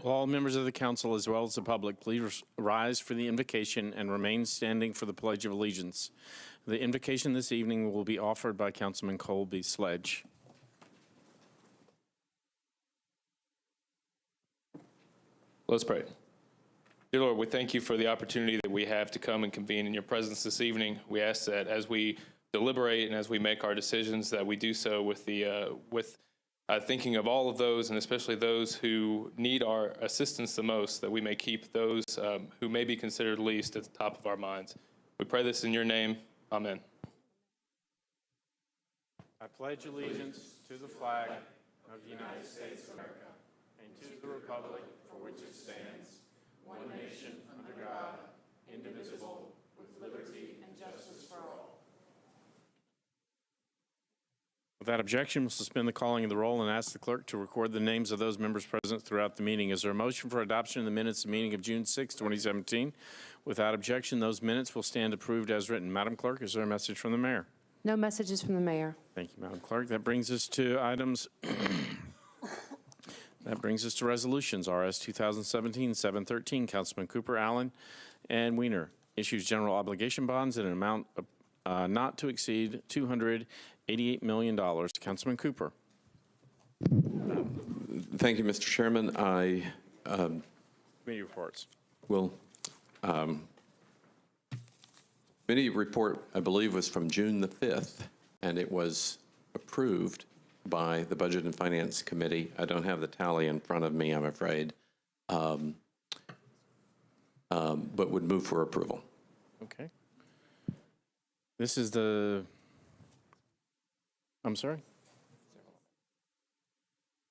Will all members of the council, as well as the public, please rise for the invocation and remain standing for the Pledge of Allegiance. The invocation this evening will be offered by Councilman Colby Sledge. Let's pray. Dear Lord, we thank you for the opportunity that we have to come and convene in your presence this evening. We ask that as we deliberate and as we make our decisions, that we do so with thinking of all of those, and especially those who need our assistance the most, that we may keep those who may be considered least at the top of our minds. We pray this in your name. Amen. I pledge allegiance to the flag of the United States of America and to the republic for which it stands, one nation under God, indivisible, with liberty and justice for all. Without objection, we'll suspend the calling of the roll and ask the clerk to record the names of those members present throughout the meeting. Is there a motion for adoption of the minutes of the meeting of June 6, 2017? Without objection, those minutes will stand approved as written. Madam Clerk, is there a message from the mayor? No messages from the mayor. Thank you, Madam Clerk. That brings us to items. That brings us to resolutions. RS 2017-713, Councilman Cooper, Allen, and Weiner issues general obligation bonds in an amount of not to exceed $288 million. Councilman Cooper. Thank you, Mr. Chairman. I Committee reports. will. Committee report, I believe, was from June the 5th, and it was approved by the Budget and Finance Committee. I don't have the tally in front of me, I'm afraid, but would move for approval. Okay. This is the, I'm sorry?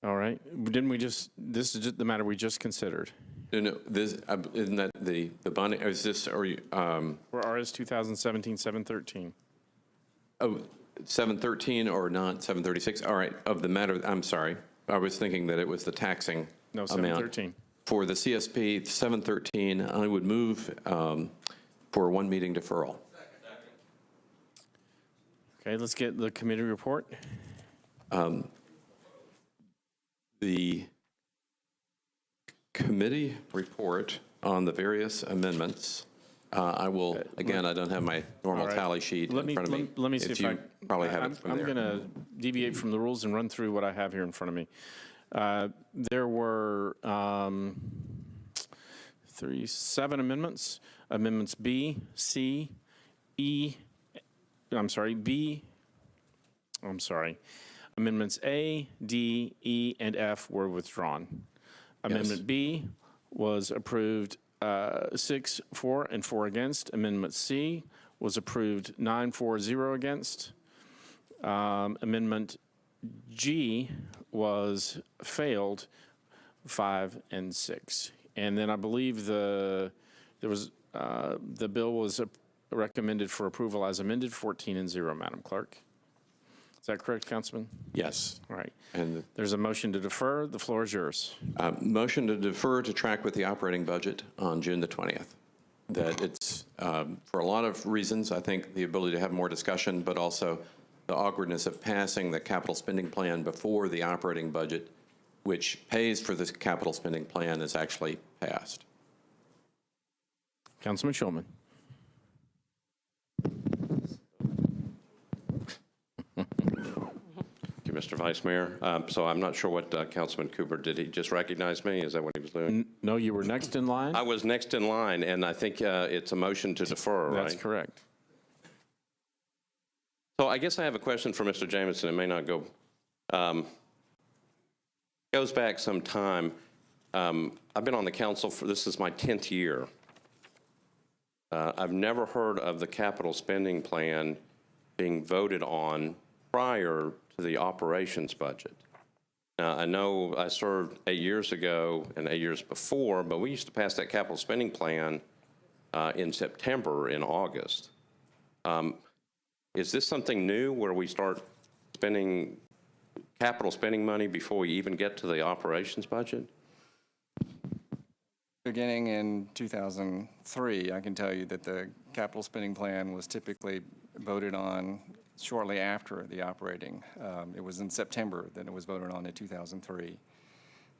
All right. Didn't we just, this is just the matter we just considered. No, this, isn't that the bond, or is this, or you, For RS 2017-713. oh, 713 or not 736? All right, of the matter, I'm sorry. I was thinking that it was the taxing No, amount. 713. For the CSP 713, I would move for one meeting deferral. Okay, let's get the committee report. The committee report on the various amendments, I will, again, I don't have my normal tally sheet in front of me. Let me see if you probably have it from I'm there. going to deviate from the rules and run through what I have here in front of me. There were 7 amendments. Amendments B, C, E, Amendments A, D, E, and F were withdrawn. Amendment B was approved 6-4 and 4 against. Amendment C was approved 9-4-0 against. Amendment G was failed 5 and 6. And then I believe the bill was recommended for approval as amended 14-0, Madam Clerk. Is that correct, Councilman? Yes. All right. And there's a motion to defer. The floor is yours. motion to defer to track with the operating budget on June the 20th. That it's, for a lot of reasons, I think the ability to have more discussion, but also the awkwardness of passing the capital spending plan before the operating budget, which pays for this capital spending plan, is actually passed. Councilman Shulman. Thank you, Mr. Vice Mayor. So I'm not sure what Councilman Cooper did. He just recognized me? Is that what he was doing? No, you were next in line. I was next in line, and I think it's a motion to defer, right? That's correct. So I guess I have a question for Mr. Jamison. It may not go. Goes back some time. I've been on the council for, this is my 10th year. I've never heard of the capital spending plan being voted on prior to the operations budget. Now, I know I served 8 years ago and 8 years before, but we used to pass that capital spending plan in September, in August. Is this something new where we start spending capital spending money before we even get to the operations budget? Beginning in 2003, I can tell you that the capital spending plan was typically voted on shortly after the operating. It was in September that it was voted on in 2003.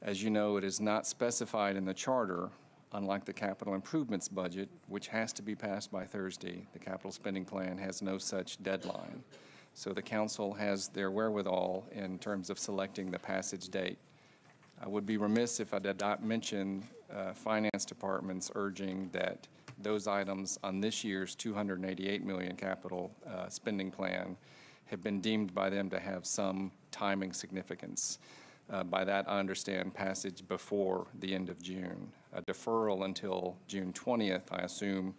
As you know, it is not specified in the charter, unlike the capital improvements budget, which has to be passed by Thursday. The capital spending plan has no such deadline. So the council has their wherewithal in terms of selecting the passage date. I would be remiss if I did not mention Finance Department's urging that those items on this year's $288 million capital spending plan have been deemed by them to have some timing significance. By that, I understand passage before the end of June. A deferral until June 20th, I assume,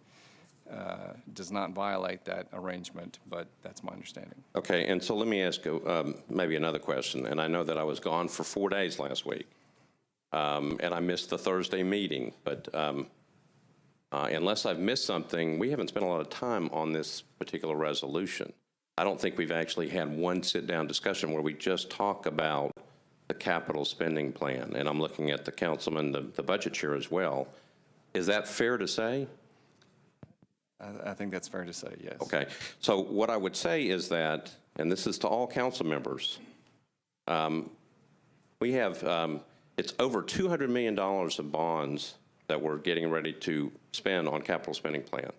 does not violate that arrangement, but that's my understanding. Okay, and so let me ask you maybe another question. And I know that I was gone for 4 days last week, and I missed the Thursday meeting. But unless I've missed something, we haven't spent a lot of time on this particular resolution. I don't think we've actually had one sit-down discussion where we just talk about the capital spending plan. And I'm looking at the councilman, the budget chair as well. Is that fair to say? I think that's fair to say, yes. Okay. So what I would say is that, and this is to all council members, we have, it's over $200 million of bonds that we're getting ready to spend on capital spending plan.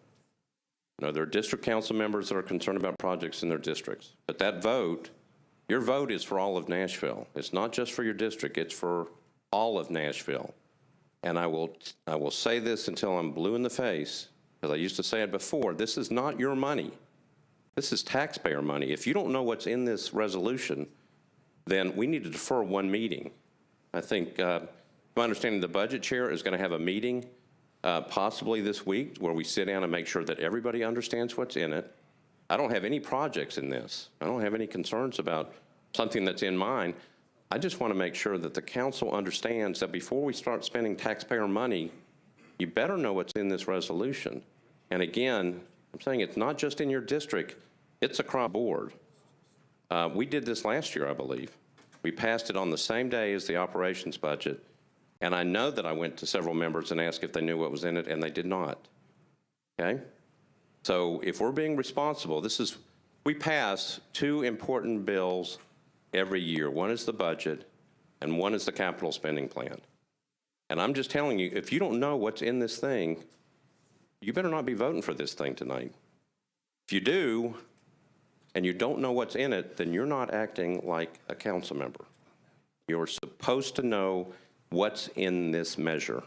You know, there are district council members that are concerned about projects in their districts. But that vote, your vote is for all of Nashville. It's not just for your district, it's for all of Nashville. And I will say this until I'm blue in the face, because I used to say it before, this is not your money. This is taxpayer money. If you don't know what's in this resolution, then we need to defer one meeting. I think, my understanding, the budget chair is going to have a meeting possibly this week where we sit down and make sure that everybody understands what's in it. I don't have any projects in this. I don't have any concerns about something that's in mine. I just want to make sure that the council understands that before we start spending taxpayer money, you better know what's in this resolution. And again, I'm saying it's not just in your district, it's across the board. We did this last year, I believe. We passed it on the same day as the operations budget. And I know that I went to several members and asked if they knew what was in it, and they did not. Okay? So if we're being responsible, we pass 2 important bills every year. One is the budget, and one is the capital spending plan. And I'm just telling you, if you don't know what's in this thing, you better not be voting for this thing tonight. If you do, and you don't know what's in it, then you're not acting like a council member. You're supposed to know what's in this measure.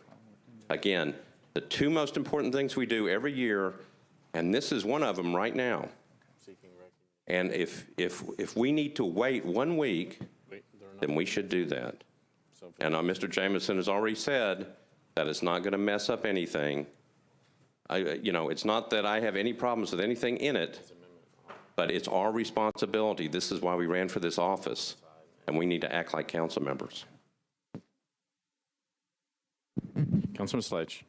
Again, the 2 most important things we do every year, and this is one of them right now. And if we need to wait 1 week, then we should do that. And Mr. Jameson has already said that it's not going to mess up anything. It's not that I have any problems with anything in it, but it's our responsibility. This is why we ran for this office, and we need to act like council members. Councilman Sledge.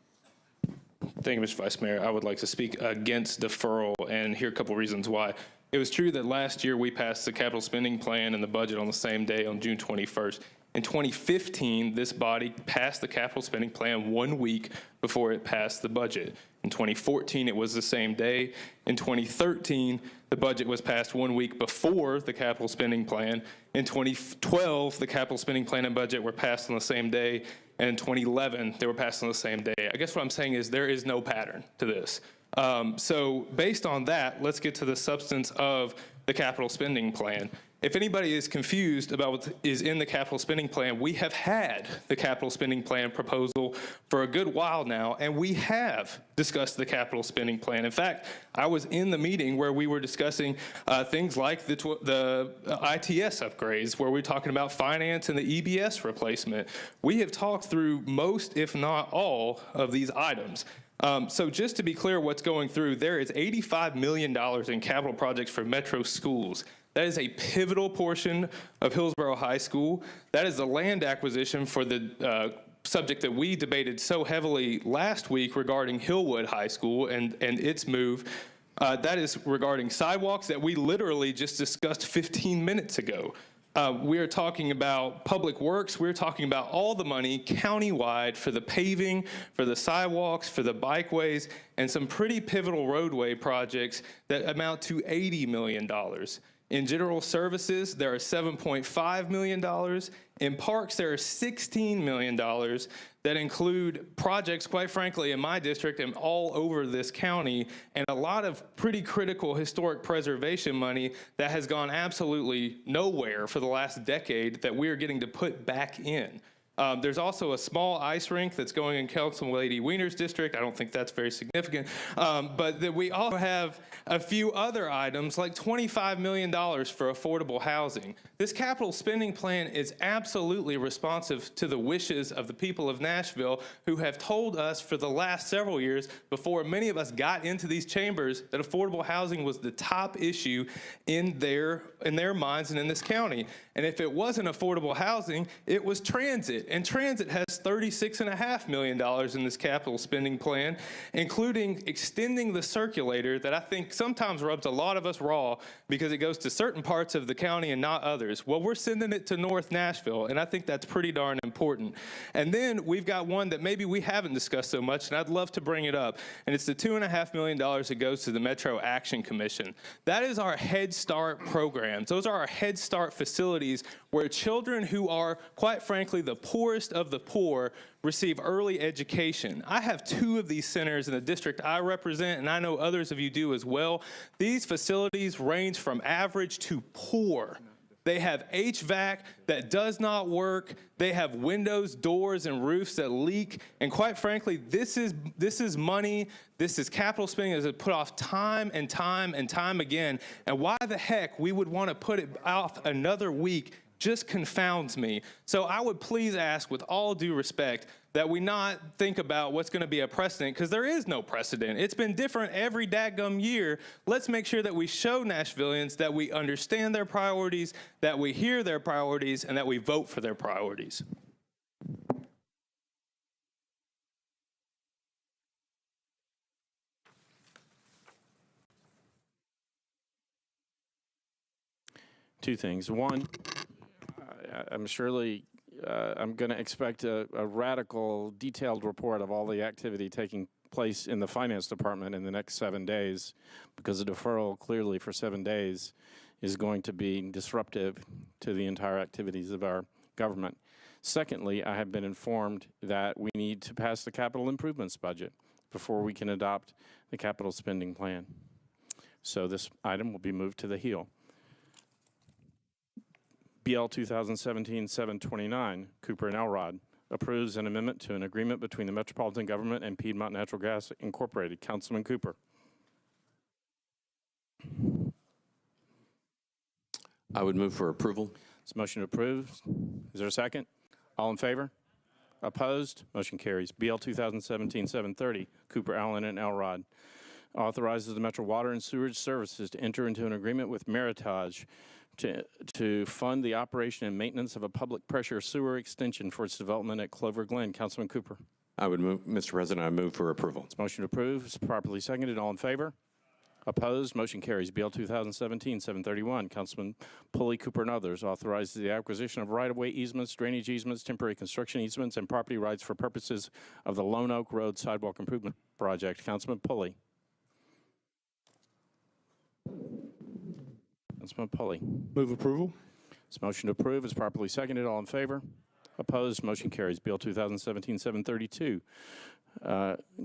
Thank you, Mr. Vice Mayor. I would like to speak against deferral and hear a couple reasons why. It was true that last year we passed the capital spending plan and the budget on the same day on June 21st. In 2015, this body passed the capital spending plan 1 week before it passed the budget. In 2014, it was the same day. In 2013, the budget was passed 1 week before the capital spending plan. In 2012, the capital spending plan and budget were passed on the same day. And in 2011, they were passed on the same day. I guess what I'm saying is there is no pattern to this. So based on that, let's get to the substance of the capital spending plan. If anybody is confused about what is in the capital spending plan, we have had the capital spending plan proposal for a good while now, and we have discussed the capital spending plan. In fact, I was in the meeting where we were discussing things like the ITS upgrades, where we're talking about finance and the EBS replacement. We have talked through most, if not all, of these items. So just to be clear what's going through, there is $85 million in capital projects for metro schools. That is a pivotal portion of Hillsborough High School. That is the land acquisition for the subject that we debated so heavily last week regarding Hillwood High School and its move. That is regarding sidewalks that we literally just discussed 15 minutes ago. We are talking about public works. We're talking about all the money countywide for the paving, for the sidewalks, for the bikeways, and some pretty pivotal roadway projects that amount to $80 million. In general services, there are $7.5 million. In parks, there are $16 million that include projects, quite frankly, in my district and all over this county, and a lot of pretty critical historic preservation money that has gone absolutely nowhere for the last decade that we are getting to put back in. There's also a small ice rink that's going in Councilwoman Wiener's district. I don't think that's very significant. But we also have a few other items like $25 million for affordable housing. This capital spending plan is absolutely responsive to the wishes of the people of Nashville, who have told us for the last several years, before many of us got into these chambers, that affordable housing was the top issue in their minds and in this county. And if it wasn't affordable housing, it was transit. And transit has $36.5 million in this capital spending plan, including extending the circulator that I think sometimes rubs a lot of us raw because it goes to certain parts of the county and not others. Well, we're sending it to North Nashville, and I think that's pretty darn important. And then we've got one that maybe we haven't discussed so much, and I'd love to bring it up, and it's the $2.5 million that goes to the Metro Action Commission. That is our Head Start programs. Those are our Head Start facilities where children who are, quite frankly, the poorest of the poor receive early education. I have 2 of these centers in the district I represent, and I know others of you do as well. These facilities range from average to poor. They have HVAC that does not work. They have windows, doors, and roofs that leak. And quite frankly, this is money, this is capital spending that is put off time and time and time again. And why the heck we would want to put it off another week just confounds me. So I would please ask, with all due respect, that we not think about what's going to be a precedent, because there is no precedent. It's been different every daggum year. Let's make sure that we show Nashvillians that we understand their priorities, that we hear their priorities, and that we vote for their priorities. Two things. One, I'm going to expect a radical, detailed report of all the activity taking place in the finance department in the next 7 days, because a deferral clearly for 7 days is going to be disruptive to the entire activities of our government. Secondly, I have been informed that we need to pass the capital improvements budget before we can adopt the capital spending plan. So this item will be moved to the heel. BL 2017-729, Cooper and Elrod, approves an amendment to an agreement between the Metropolitan Government and Piedmont Natural Gas Incorporated. Councilman Cooper. I would move for approval. This motion approved. Is there a second? All in favor? Opposed? Motion carries. BL 2017-730, Cooper, Allen, and Elrod, authorizes the Metro Water and Sewerage Services to enter into an agreement with Meritage to fund the operation and maintenance of a public pressure sewer extension for its development at Clover Glen. Councilman Cooper. I would move, Mr. President, I move for approval. This motion approved. It's properly seconded. All in favor? Opposed? Motion carries. BL 2017-731, Councilman Pulley, Cooper, and others, authorizes the acquisition of right-of-way easements, drainage easements, temporary construction easements, and property rights for purposes of the Lone Oak Road Sidewalk Improvement Project. Councilman Pulley. Councilman Pulley. Move approval. This motion to approve is properly seconded. All in favor? Opposed? Motion carries. Bill 2017-732.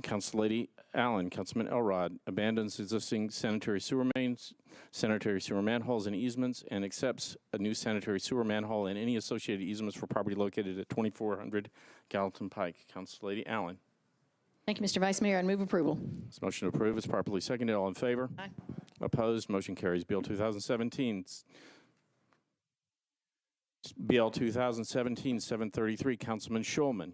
Council Lady Allen, Councilman Elrod, abandons existing sanitary sewer mains, sanitary sewer manholes and easements, and accepts a new sanitary sewer manhole and any associated easements for property located at 2400 Gallatin Pike. Council Lady Allen. Thank you, Mr. Vice Mayor. I move approval. This motion to approve is properly seconded. All in favor? Aye. Opposed? Motion carries. Bill 2017. BL 2017-733, Councilman Schulman.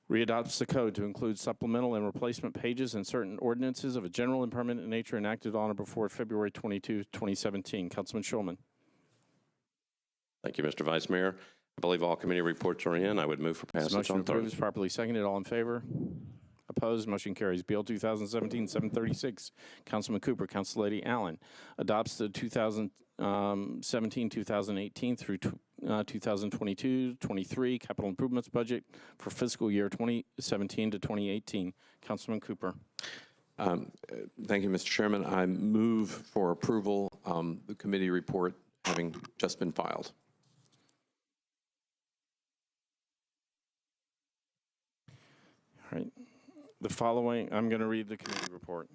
Readopts the code to include supplemental and replacement pages and certain ordinances of a general and permanent nature enacted on or before February 22, 2017. Councilman Schulman. Thank you, Mr. Vice Mayor. I believe all committee reports are in. I would move for passage Motion on approved third. is properly seconded. All in favor? Opposed? Motion carries. Bill 2017-736, Councilman Cooper, Council Lady Allen, adopts the 2017-2018 through 2022-23 capital improvements budget for fiscal year 2017 to 2018. Councilman Cooper. Thank you, Mr. Chairman. I move for approval, the committee report having just been filed. All right. The following, I'm going to read the committee report.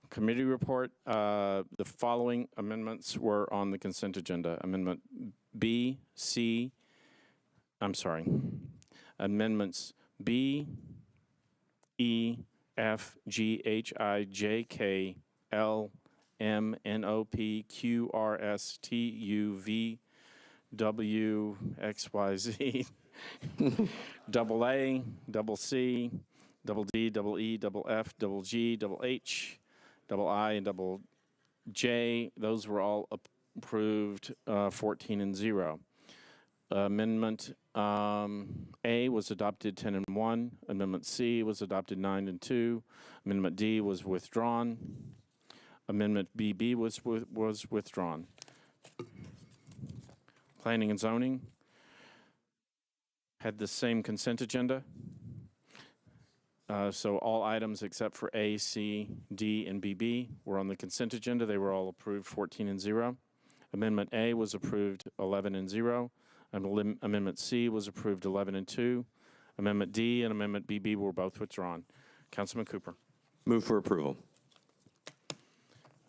Committee report, the following amendments were on the consent agenda. Amendment B, C, I'm sorry. Amendments B, E, F, G, H, I, J, K, L, M, N, O, P, Q, R, S, T, U, V, W, X, Y, Z, double A, double C, double D, double E, double F, double G, double H, double I, and double J. Those were all approved 14-0. Amendment A was adopted 10-1. Amendment C was adopted 9-2. Amendment D was withdrawn. Amendment BB was withdrawn. Planning and zoning had the same consent agenda. So all items except for A, C, D, and BB were on the consent agenda. They were all approved 14-0. Amendment A was approved 11-0. Amendment C was approved 11-2. Amendment D and Amendment BB were both withdrawn. Councilman Cooper. Move for approval.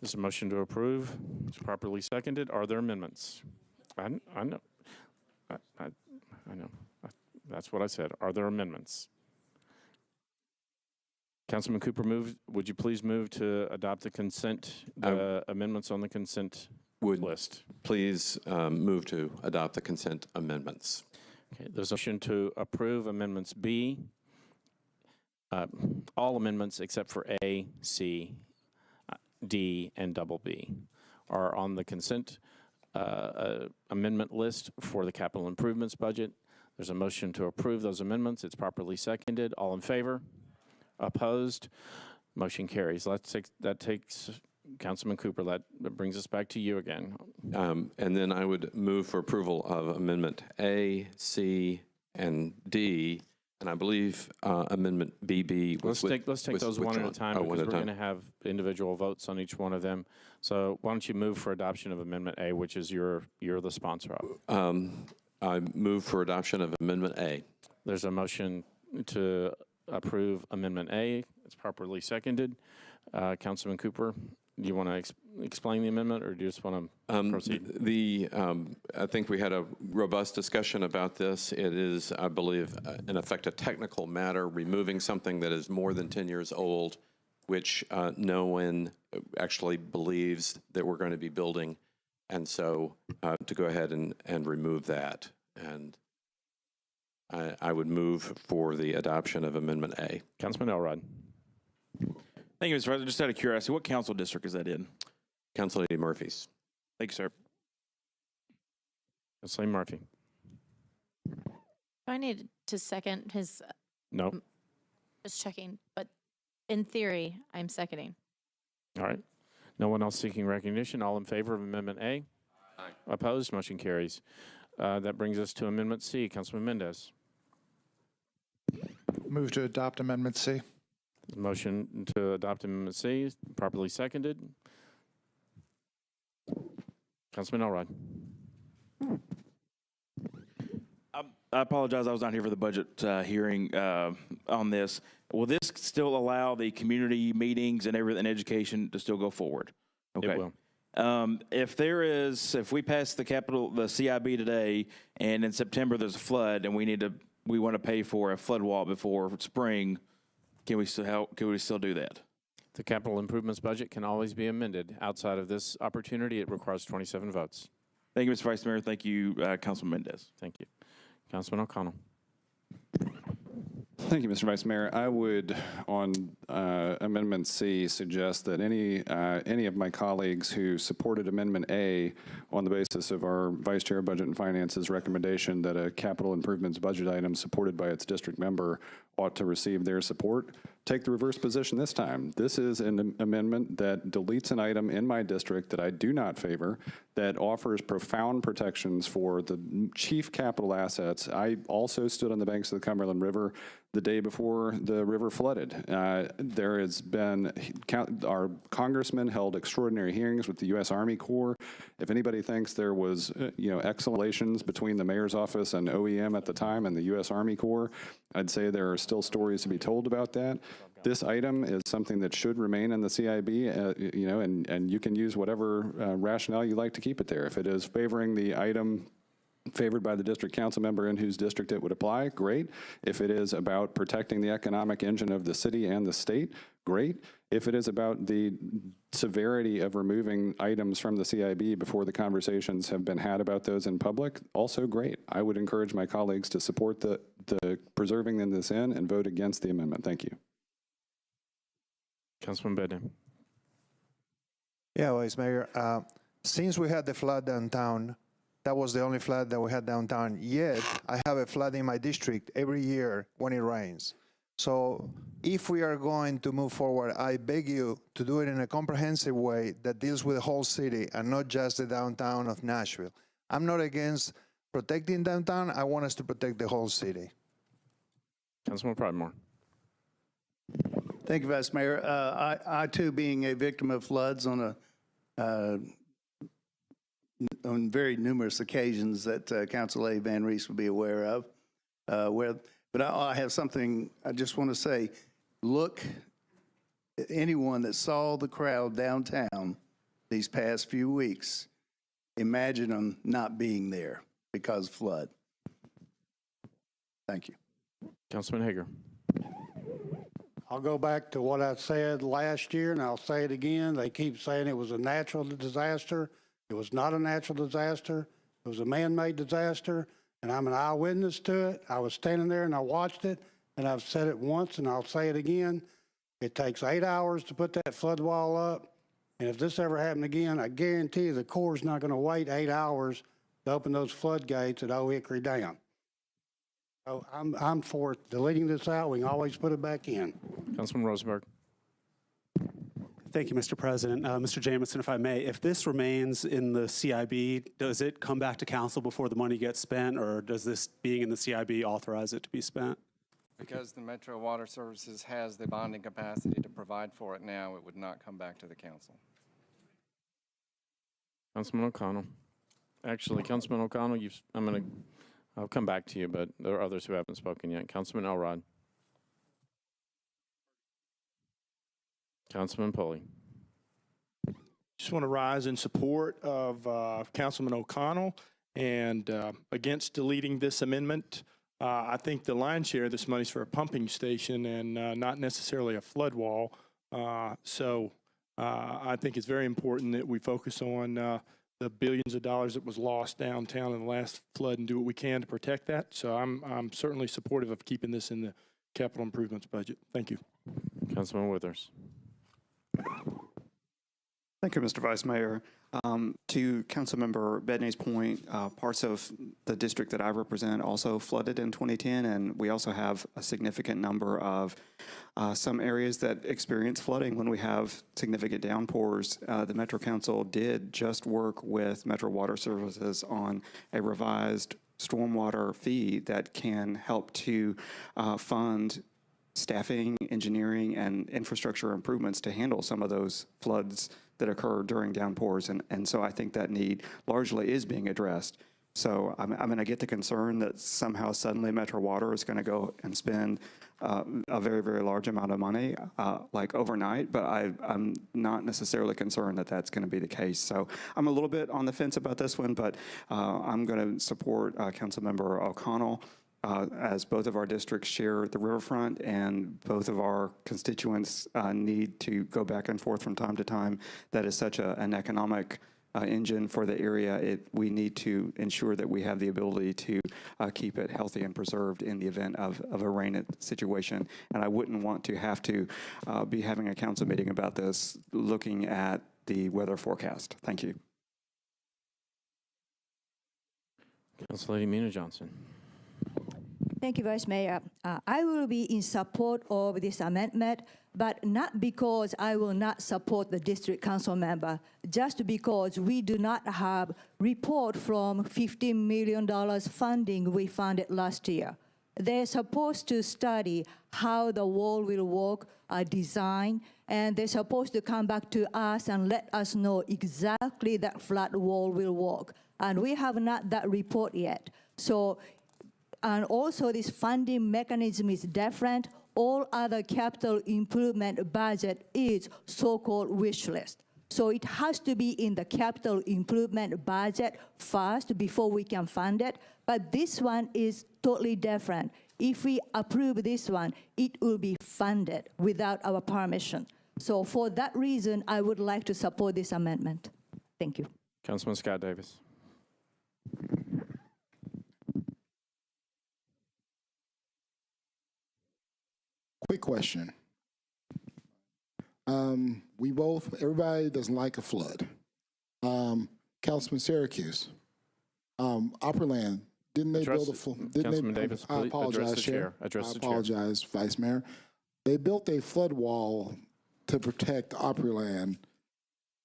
There's a motion to approve. It's properly seconded. Are there amendments? I know. I know. That's what I said. Are there amendments? Councilman Cooper, would you please move to adopt the consent, amendments on the consent list? Please move to adopt the consent amendments. Okay, there's a motion to approve amendments B, all amendments except for A, C, D, and double B are on the consent amendment list for the capital improvements budget. There's a motion to approve those amendments. It's properly seconded. All in favor? Opposed? Motion carries. That takes Councilman Cooper. That brings us back to you again. And then I would move for approval of Amendment A, C, and D. And I believe Amendment BB was Let's take those one at a time, because we're going to have individual votes on each one of them. So why don't you move for adoption of Amendment A, which is you're the sponsor of. I move for adoption of Amendment A. There's a motion to approve Amendment A. It's properly seconded. Councilman Cooper, do you want to explain the amendment, or do you just want to proceed? I think we had a robust discussion about this. It is, I believe, in effect, a technical matter, removing something that is more than 10 years old, which no one actually believes that we're going to be building. And so to go ahead and remove that. And I would move for the adoption of Amendment A. Councilman Elrod. Thank you, Mr. President. Just out of curiosity, what council district is that in? Council Lady Murphy's. Thank you, sir. Councilor Murphy. Do I need to second his, No. just checking, but in theory, I'm seconding. All right. No one else seeking recognition. All in favor of Amendment A? Aye. Opposed? Motion carries. That brings us to Amendment C. Councilman Mendez. Move to adopt Amendment C. Motion to adopt Amendment C is properly seconded. Councilman Elrod. I apologize, I was not here for the budget hearing on this. Will this still allow the community meetings and everything, education to still go forward? Okay. It will. If we pass the CIB today, and in September there's a flood, and we want to pay for a flood wall before spring, can we still do that? The capital improvements budget can always be amended. Outside of this opportunity, it requires 27 votes. Thank you, Mr. Vice Mayor. Thank you, Councilman Mendez. Thank you. Councilman O'Connell. Thank you, Mr. Vice Mayor. I would, on Amendment C, suggest that any of my colleagues who supported Amendment A on the basis of our Vice Chair of Budget and Finance's recommendation that a capital improvements budget item supported by its district member ought to receive their support, take the reverse position this time. This is an amendment that deletes an item in my district that I do not favor, that offers profound protections for the chief capital assets. I also stood on the banks of the Cumberland River the day before the river flooded. There has been, our congressman held extraordinary hearings with the U.S. Army Corps. If anybody thinks there was, excellent relations between the mayor's office and OEM at the time and the U.S. Army Corps, I'd say there are still stories to be told about that. This item is something that should remain in the CIB, and you can use whatever rationale you like to keep it there. If it is favoring the item favored by the district council member in whose district it would apply, great. If it is about protecting the economic engine of the city and the state, great. If it is about the severity of removing items from the CIB before the conversations have been had about those in public, also great. I would encourage my colleagues to support the preserving this in and vote against the amendment. Thank you. Councilman Bednar. Yeah, Vice Mayor, since we had the flood downtown, that was the only flood that we had downtown. Yet, I have a flood in my district every year when it rains. So if we are going to move forward, I beg you to do it in a comprehensive way that deals with the whole city and not just the downtown of Nashville. I'm not against protecting downtown. I want us to protect the whole city. Councilman Pridemore. Thank you, Vice Mayor. I too, being a victim of floods on very numerous occasions that Council Lady Van Reese will be aware of. But I have something I just want to say. Look, anyone that saw the crowd downtown these past few weeks, imagine them not being there because of flood. Thank you. Councilman Hager. I'll go back to what I said last year, and I'll say it again. They keep saying it was a natural disaster. It was not a natural disaster. It was a man-made disaster, and I'm an eyewitness to it. I was standing there, and I watched it, and I've said it once, and I'll say it again. It takes 8 hours to put that flood wall up, and if this ever happened again, I guarantee you the Corps is not going to wait 8 hours to open those floodgates at Old Hickory Dam. So I'm for deleting this out. We can always put it back in. Councilman Rosenberg. Thank you, Mr. President. Mr. Jamison, if I may, if this remains in the CIB, does it come back to council before the money gets spent, or does this being in the CIB authorize it to be spent? Because the Metro Water Services has the bonding capacity to provide for it now, it would not come back to the council. Councilman O'Connell. Actually, Councilman O'Connell, I'll come back to you, but there are others who haven't spoken yet. Councilman Elrod. Councilman Pulley. Just want to rise in support of Councilman O'Connell and against deleting this amendment. I think the lion's share of this money is for a pumping station and not necessarily a flood wall. So I think it's very important that we focus on the billions of dollars that was lost downtown in the last flood and do what we can to protect that. So I'm certainly supportive of keeping this in the capital improvements budget. Thank you. Councilman Withers. Thank you, Mr. Vice Mayor. To Councilmember Bedney's point, parts of the district that I represent also flooded in 2010, and we also have a significant number of some areas that experience flooding when we have significant downpours. The Metro Council did just work with Metro Water Services on a revised stormwater fee that can help to fund staffing, engineering, and infrastructure improvements to handle some of those floods that occur during downpours. And so I think that need largely is being addressed. So I'm going to get the concern that somehow suddenly Metro Water is going to go and spend a very, very large amount of money like overnight, but I'm not necessarily concerned that that's going to be the case. So I'm a little bit on the fence about this one, but I'm going to support Councilmember O'Connell. As both of our districts share the riverfront and both of our constituents need to go back and forth from time to time, that is such an economic engine for the area. We need to ensure that we have the ability to keep it healthy and preserved in the event of a rain situation. And I wouldn't want to have to be having a council meeting about this looking at the weather forecast. Thank you. Council Lady Mina Johnson. Thank you, Vice Mayor. I will be in support of this amendment, but not because I will not support the district council member, just because we do not have report from $15 million funding we funded last year. they're supposed to study how the wall will work, design, and they're supposed to come back to us and let us know exactly that flat wall will work. And we have not that report yet. So, and also this funding mechanism is different. All other capital improvement budget is so-called wish list. So it has to be in the capital improvement budget first before we can fund it. But this one is totally different. If we approve this one, it will be funded without our permission. So for that reason, I would like to support this amendment. Thank you. Councilman Scott Davis. Quick question. Everybody doesn't like a flood. Councilman Syracuse, Opryland, didn't they build a flood? Councilman Davis, I please apologize, address the Chair. chair. Address I the chair. apologize, Vice Mayor. They built a flood wall to protect Opryland.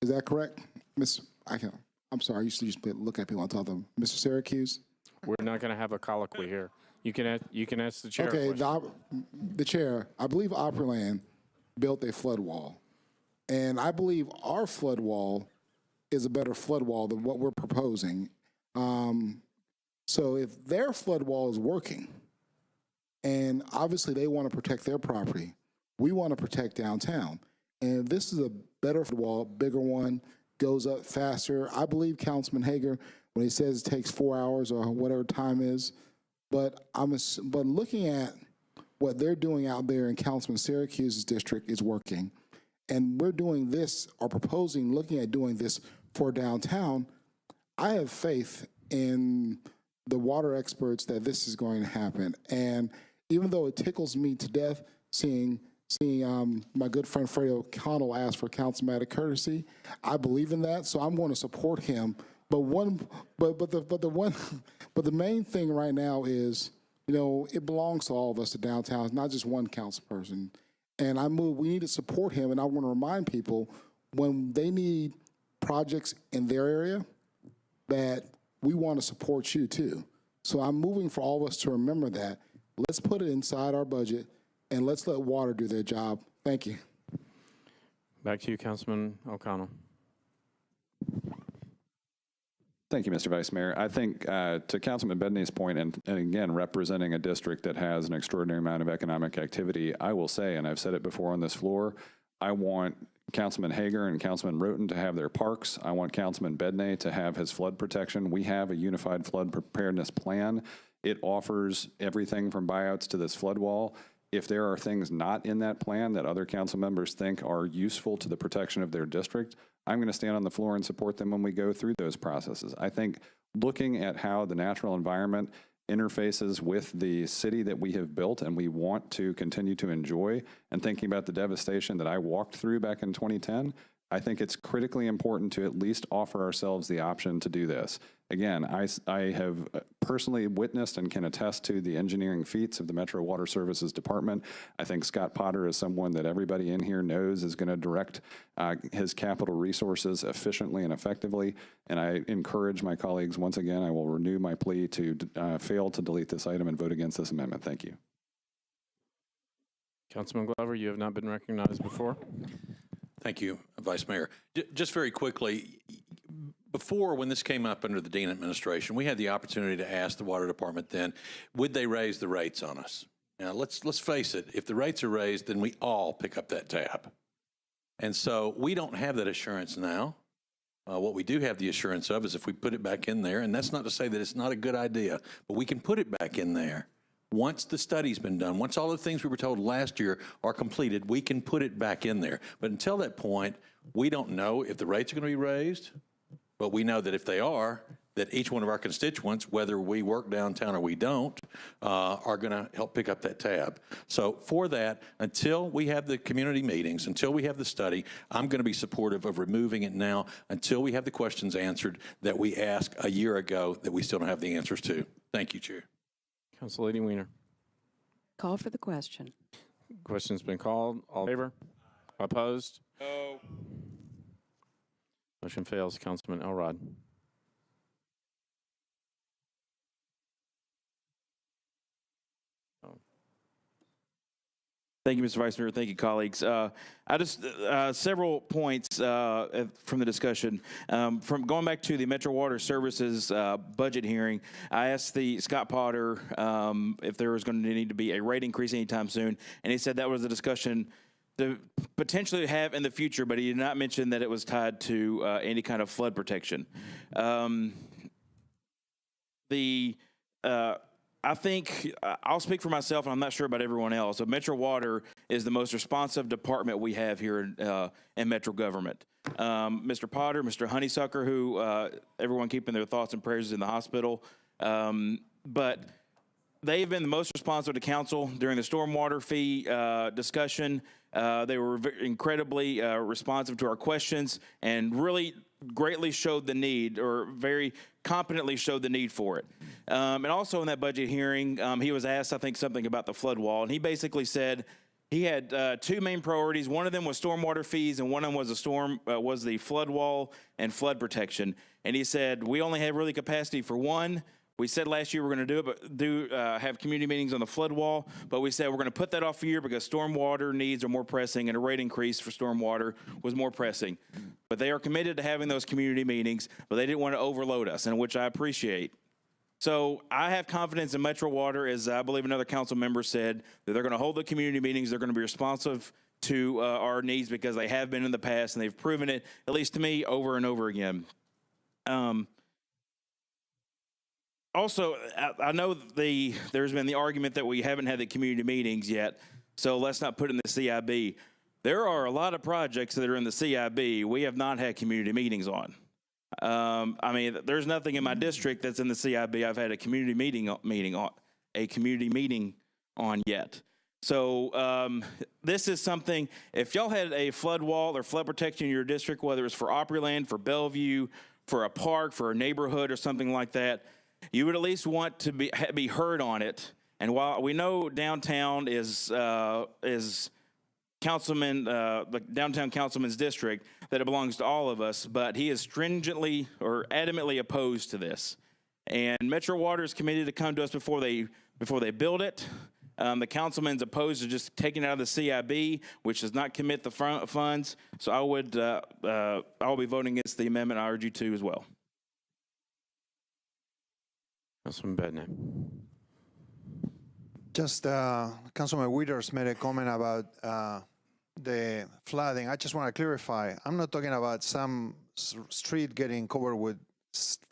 Is that correct? I'm sorry, I used to just look at people and tell them, Mr. Syracuse? We're not going to have a colloquy here. You can ask the chair. Okay, the chair, I believe Opryland built a flood wall. And I believe our flood wall is a better flood wall than what we're proposing. So if their flood wall is working, and obviously they want to protect their property, we want to protect downtown. And if this is a better flood wall, bigger one, goes up faster, I believe Councilman Hager when he says it takes 4 hours or whatever time is, but looking at what they're doing out there in Councilman Syracuse's district is working. And we're doing this, or proposing, looking at doing this for downtown. I have faith in the water experts that this is going to happen. And even though it tickles me to death seeing my good friend Freddie O'Connell ask for councilmatic courtesy, I believe in that, so I'm going to support him. But the main thing right now is, it belongs to all of us, to downtown. It's not just one council person. And we need to support him. And I want to remind people, when they need projects in their area, that we want to support you too. So I'm moving for all of us to remember that. Let's put it inside our budget and let's let water do their job. Thank you. Back to you, Councilman O'Connell. Thank you, Mr. Vice Mayor. I think to Councilman Bedney's point, and again, representing a district that has an extraordinary amount of economic activity, I will say, and I've said it before on this floor, I want Councilman Hager and Councilman Roten to have their parks. I want Councilman Bedney to have his flood protection. We have a unified flood preparedness plan. It offers everything from buyouts to this flood wall. If there are things not in that plan that other council members think are useful to the protection of their district, I'm going to stand on the floor and support them when we go through those processes. I think looking at how the natural environment interfaces with the city that we have built and we want to continue to enjoy, and thinking about the devastation that I walked through back in 2010, I think it's critically important to at least offer ourselves the option to do this. Again, I have personally witnessed and can attest to the engineering feats of the Metro Water Services Department. I think Scott Potter is someone that everybody in here knows is going to direct his capital resources efficiently and effectively. And I encourage my colleagues, once again, I will renew my plea to fail to delete this item and vote against this amendment. Thank you. Councilman Glover, you have not been recognized before. Thank you, Vice Mayor. Just very quickly, before, when this came up under the Dean administration, we had the opportunity to ask the Water Department then, would they raise the rates on us? Now, let's face it, if the rates are raised, then we all pick up that tab. And so we don't have that assurance now. What we do have the assurance of is if we put it back in there, and that's not to say that it's not a good idea, but we can put it back in there. Once the study's been done, once all the things we were told last year are completed, we can put it back in there. But until that point, we don't know if the rates are going to be raised, but we know that if they are, that each one of our constituents, whether we work downtown or we don't, are going to help pick up that tab. So for that, until we have the community meetings, until we have the study, I'm going to be supportive of removing it now until we have the questions answered that we asked a year ago that we still don't have the answers to. Thank you, Chair. Council Lady Weiner. Call for the question. Question's been called. All in favor? Opposed? No. Motion fails. Councilman Elrod. Thank you, Mr. Vice Mayor. Thank you, colleagues. I just several points from the discussion. From going back to the Metro Water Services budget hearing, I asked Scott Potter if there was going to need to be a rate increase anytime soon, and he said that was a discussion to potentially have in the future, but he did not mention that it was tied to any kind of flood protection. I think I'll speak for myself, and I'm not sure about everyone else. So Metro Water is the most responsive department we have here in Metro government. Mr. Potter, Mr. Honeysucker, who everyone keeping their thoughts and prayers in the hospital, but they've been the most responsive to council during the stormwater fee discussion. They were incredibly responsive to our questions and really greatly showed the need, or very competently showed the need for it. And also in that budget hearing, he was asked, I think, something about the flood wall, and he basically said he had two main priorities. One of them was stormwater fees, and one of them was the flood wall and flood protection. And he said, we only have really capacity for one. We said last year we're going to do it, but have community meetings on the flood wall, but we said we're going to put that off a year because stormwater needs are more pressing, and a rate increase for stormwater was more pressing. But they are committed to having those community meetings, but they didn't want to overload us, and which I appreciate. So I have confidence in Metro Water, as I believe another council member said, that they're going to hold the community meetings. They're going to be responsive to our needs because they have been in the past, and they've proven it, at least to me, over and over again. Also, I know there's been the argument that we haven't had the community meetings yet, so let's not put it in the CIB. There are a lot of projects that are in the CIB we have not had community meetings on. I mean, there's nothing in my district that's in the CIB I've had a community meeting on yet. So this is something, if y'all had a flood wall or flood protection in your district, whether it's for Opryland, for Bellevue, for a park, for a neighborhood or something like that, you would at least want to be heard on it. And while we know downtown is councilman, the downtown councilman's district, that it belongs to all of us, but he is stringently or adamantly opposed to this. And Metro Water is committed to come to us before they build it. The councilman's opposed to just taking it out of the CIB, which does not commit the funds. So I'll be voting against the amendment. I urge you to as well. Councilman Bednar. Just Councilman Withers made a comment about the flooding. I just want to clarify. I'm not talking about some street getting covered with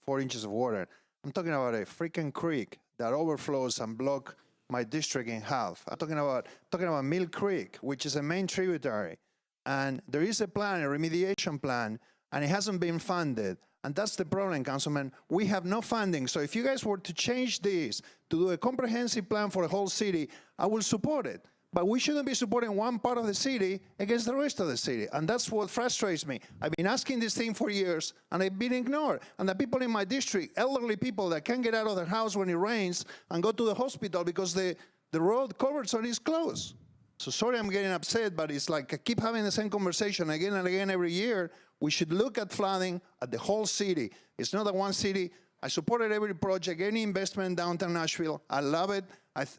4 inches of water. I'm talking about a freaking creek that overflows and block my district in half. I'm talking about Mill Creek, which is a main tributary. And there is a plan, a remediation plan, and it hasn't been funded. And that's the problem, Councilman. We have no funding. So if you guys were to change this, to do a comprehensive plan for the whole city, I will support it. But we shouldn't be supporting one part of the city against the rest of the city. And that's what frustrates me. I've been asking this thing for years, and I've been ignored. And the people in my district, elderly people that can't get out of their house when it rains and go to the hospital because the road covered zone is closed. So sorry I'm getting upset, but it's like I keep having the same conversation again and again every year. We should look at flooding at the whole city. It's not that one city. I supported every project, any investment in downtown Nashville. I love it.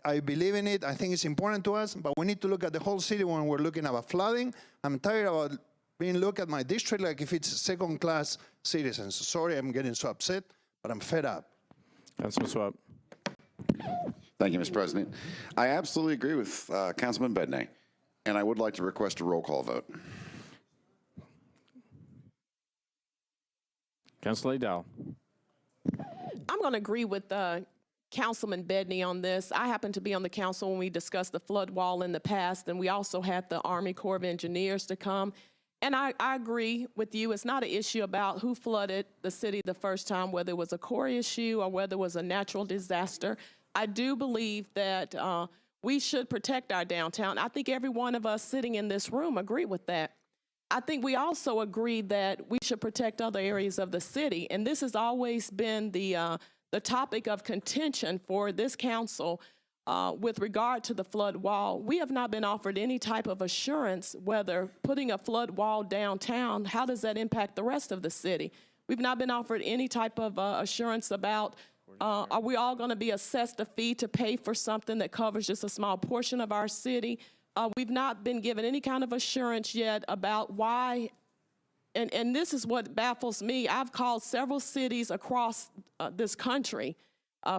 I believe in it. I think it's important to us, but we need to look at the whole city when we're looking about flooding. I'm tired about being looked at my district like if it's second-class citizens. Sorry I'm getting so upset, but I'm fed up. Councilman Swap. Thank you, Mr. President. I absolutely agree with Councilman Bednar, and I would like to request a roll call vote. Councilor Dowell. I'm going to agree with Councilman Bednar on this. I happen to be on the council when we discussed the flood wall in the past, and we also had the Army Corps of Engineers to come. And I agree with you. It's not an issue about who flooded the city the first time, whether it was a core issue or whether it was a natural disaster. I do believe that we should protect our downtown. I think every one of us sitting in this room agree with that. I think we also agree that we should protect other areas of the city. And this has always been the topic of contention for this council with regard to the flood wall. We have not been offered any type of assurance whether putting a flood wall downtown, how does that impact the rest of the city? We've not been offered any type of assurance about are we all going to be assessed a fee to pay for something that covers just a small portion of our city? We've not been given any kind of assurance yet about why, and this is what baffles me. I've called several cities across this country,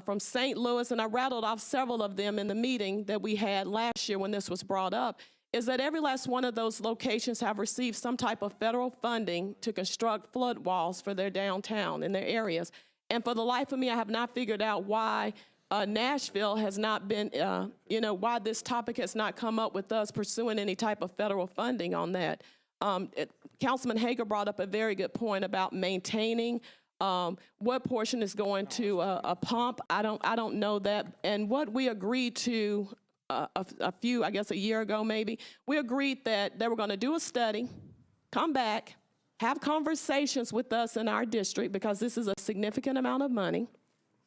from St. Louis, and I rattled off several of them in the meeting that we had last year when this was brought up, is that every last one of those locations have received some type of federal funding to construct flood walls for their downtown in their areas. And for the life of me, I have not figured out why Nashville has not been, why this topic has not come up with us pursuing any type of federal funding on that. Councilman Hager brought up a very good point about maintaining. What portion is going to a pump? I don't know that. And what we agreed to a year ago maybe, we agreed that they were going to do a study, come back, have conversations with us in our district, because this is a significant amount of money,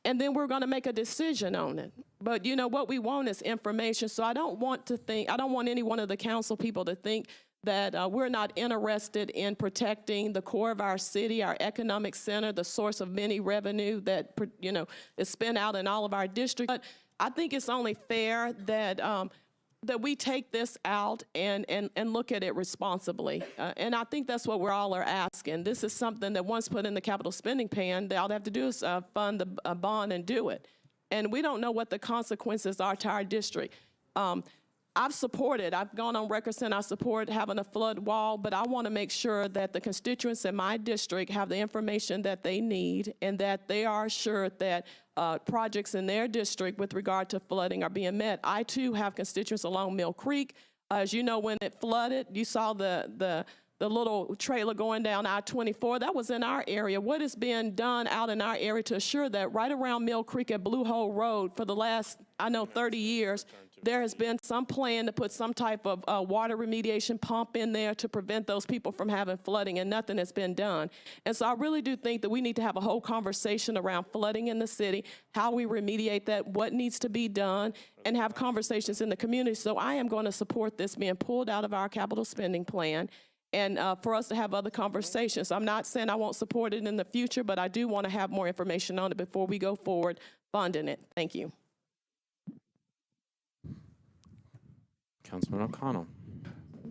and then we're going to make a decision on it. But what we want is information. So I don't want any one of the council people to think that we're not interested in protecting the core of our city, our economic center, the source of many revenue that is spent out in all of our districts. But I think it's only fair that that we take this out and look at it responsibly. And I think that's what we're all are asking. This is something that once put in the capital spending plan, all they have to do is fund the bond and do it. And we don't know what the consequences are to our district. I've gone on record saying I support having a flood wall, but I want to make sure that the constituents in my district have the information that they need, and that they are assured that projects in their district with regard to flooding are being met. I too have constituents along Mill Creek. As you know, when it flooded, you saw the little trailer going down I-24. That was in our area. What is being done out in our area to assure that right around Mill Creek at Blue Hole Road for the last, 30 years, there has been some plan to put some type of water remediation pump in there to prevent those people from having flooding, and nothing has been done. And so I really do think that we need to have a whole conversation around flooding in the city, how we remediate that, what needs to be done, and have conversations in the community. So I am going to support this being pulled out of our capital spending plan, and for us to have other conversations. I'm not saying I won't support it in the future, but I do want to have more information on it before we go forward funding it. Thank you. Councilman O'Connell.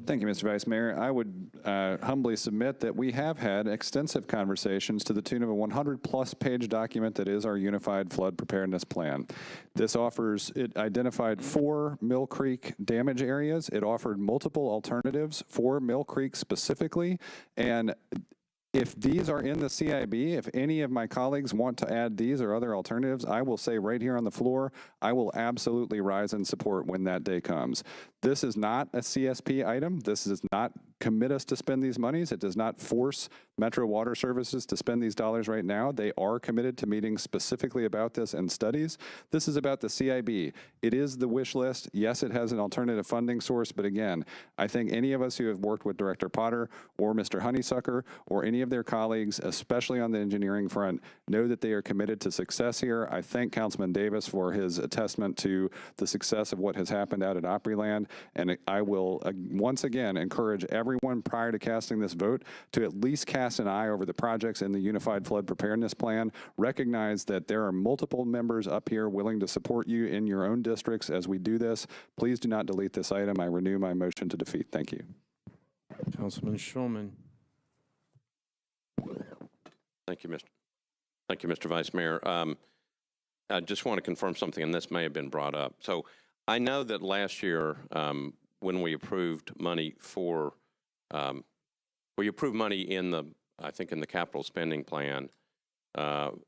Thank you, Mr. Vice Mayor. I would humbly submit that we have had extensive conversations to the tune of a 100-plus page document that is our Unified Flood Preparedness Plan. It identified 4 Mill Creek damage areas. It offered multiple alternatives for Mill Creek specifically, and if these are in the CIB, if any of my colleagues want to add these or other alternatives, I will say right here on the floor, I will absolutely rise in support when that day comes. This is not a CSP item. This does not commit us to spend these monies. It does not force Metro Water Services to spend these dollars right now. They are committed to meetings specifically about this and studies. This is about the CIB. It is the wish list. Yes, it has an alternative funding source, but again, I think any of us who have worked with Director Potter or Mr. Honeysucker or any of their colleagues, especially on the engineering front, know that they are committed to success here. I thank Councilman Davis for his attestament to the success of what has happened out at Opryland, and I will once again encourage everyone prior to casting this vote to at least cast an eye over the projects in the Unified Flood Preparedness Plan. Recognize that there are multiple members up here willing to support you in your own districts as we do this. Please do not delete this item. I renew my motion to defeat. Thank you. Councilman Schulman. Thank you, Mr. Vice Mayor. I just want to confirm something, and this may have been brought up. So I know that last year when we approved money for, we approved money in the, I think in the capital spending plan,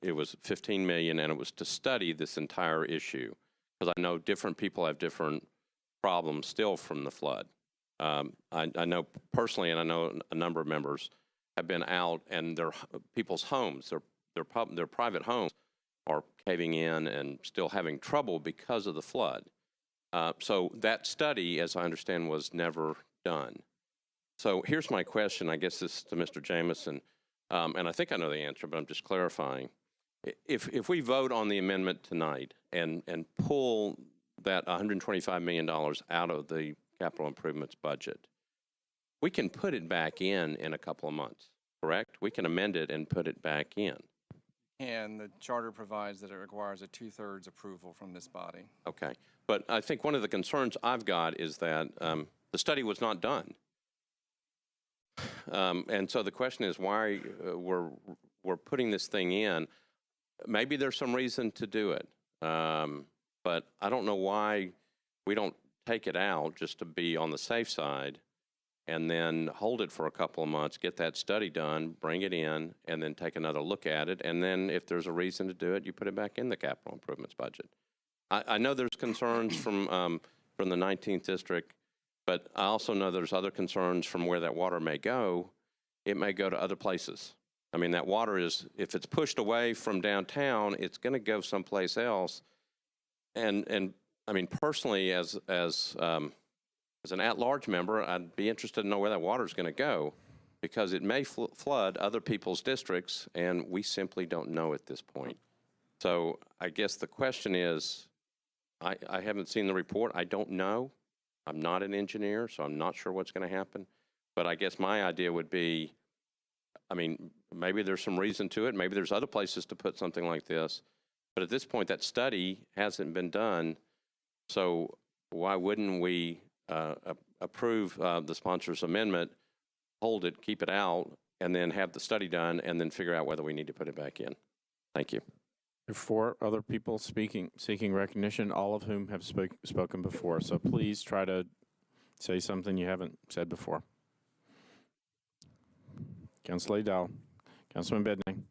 it was $15 million, and it was to study this entire issue, because I know different people have different problems still from the flood. I know personally, and I know a number of members have been out, and their people's homes, their private homes are caving in and still having trouble because of the flood. So that study, as I understand, was never done. So here's my question. I guess this is to Mr. Jamison, and I think I know the answer, but I'm just clarifying. If we vote on the amendment tonight and pull that $125 million out of the capital improvements budget, we can put it back in a couple of months, correct? We can amend it and put it back in. And the charter provides that it requires a 2/3 approval from this body. Okay. But I think one of the concerns I've got is that the study was not done. And so the question is why we're putting this thing in. Maybe there's some reason to do it. But I don't know why we don't take it out just to be on the safe side and then hold it for a couple of months, get that study done, bring it in, and then take another look at it. And then if there's a reason to do it, you put it back in the capital improvements budget. I know there's concerns from the 19th district, but I also know there's other concerns from where that water may go. It may go to other places. I mean, that water is, if it's pushed away from downtown, it's going to go someplace else. And I mean, personally, as an at-large member, I'd be interested to know where that water is going to go, because it may flood other people's districts, and we simply don't know at this point. So I guess the question is, I haven't seen the report. I don't know. I'm not an engineer, so I'm not sure what's going to happen. But I guess my idea would be, I mean, maybe there's some reason to it. Maybe there's other places to put something like this. But at this point, that study hasn't been done. So why wouldn't we approve the sponsor's amendment, hold it, keep it out, and then have the study done, and then figure out whether we need to put it back in? Thank you. There are 4 other people seeking recognition, all of whom have spoken before. So please try to say something you haven't said before. Councilor Dowell, Councilman Bedney.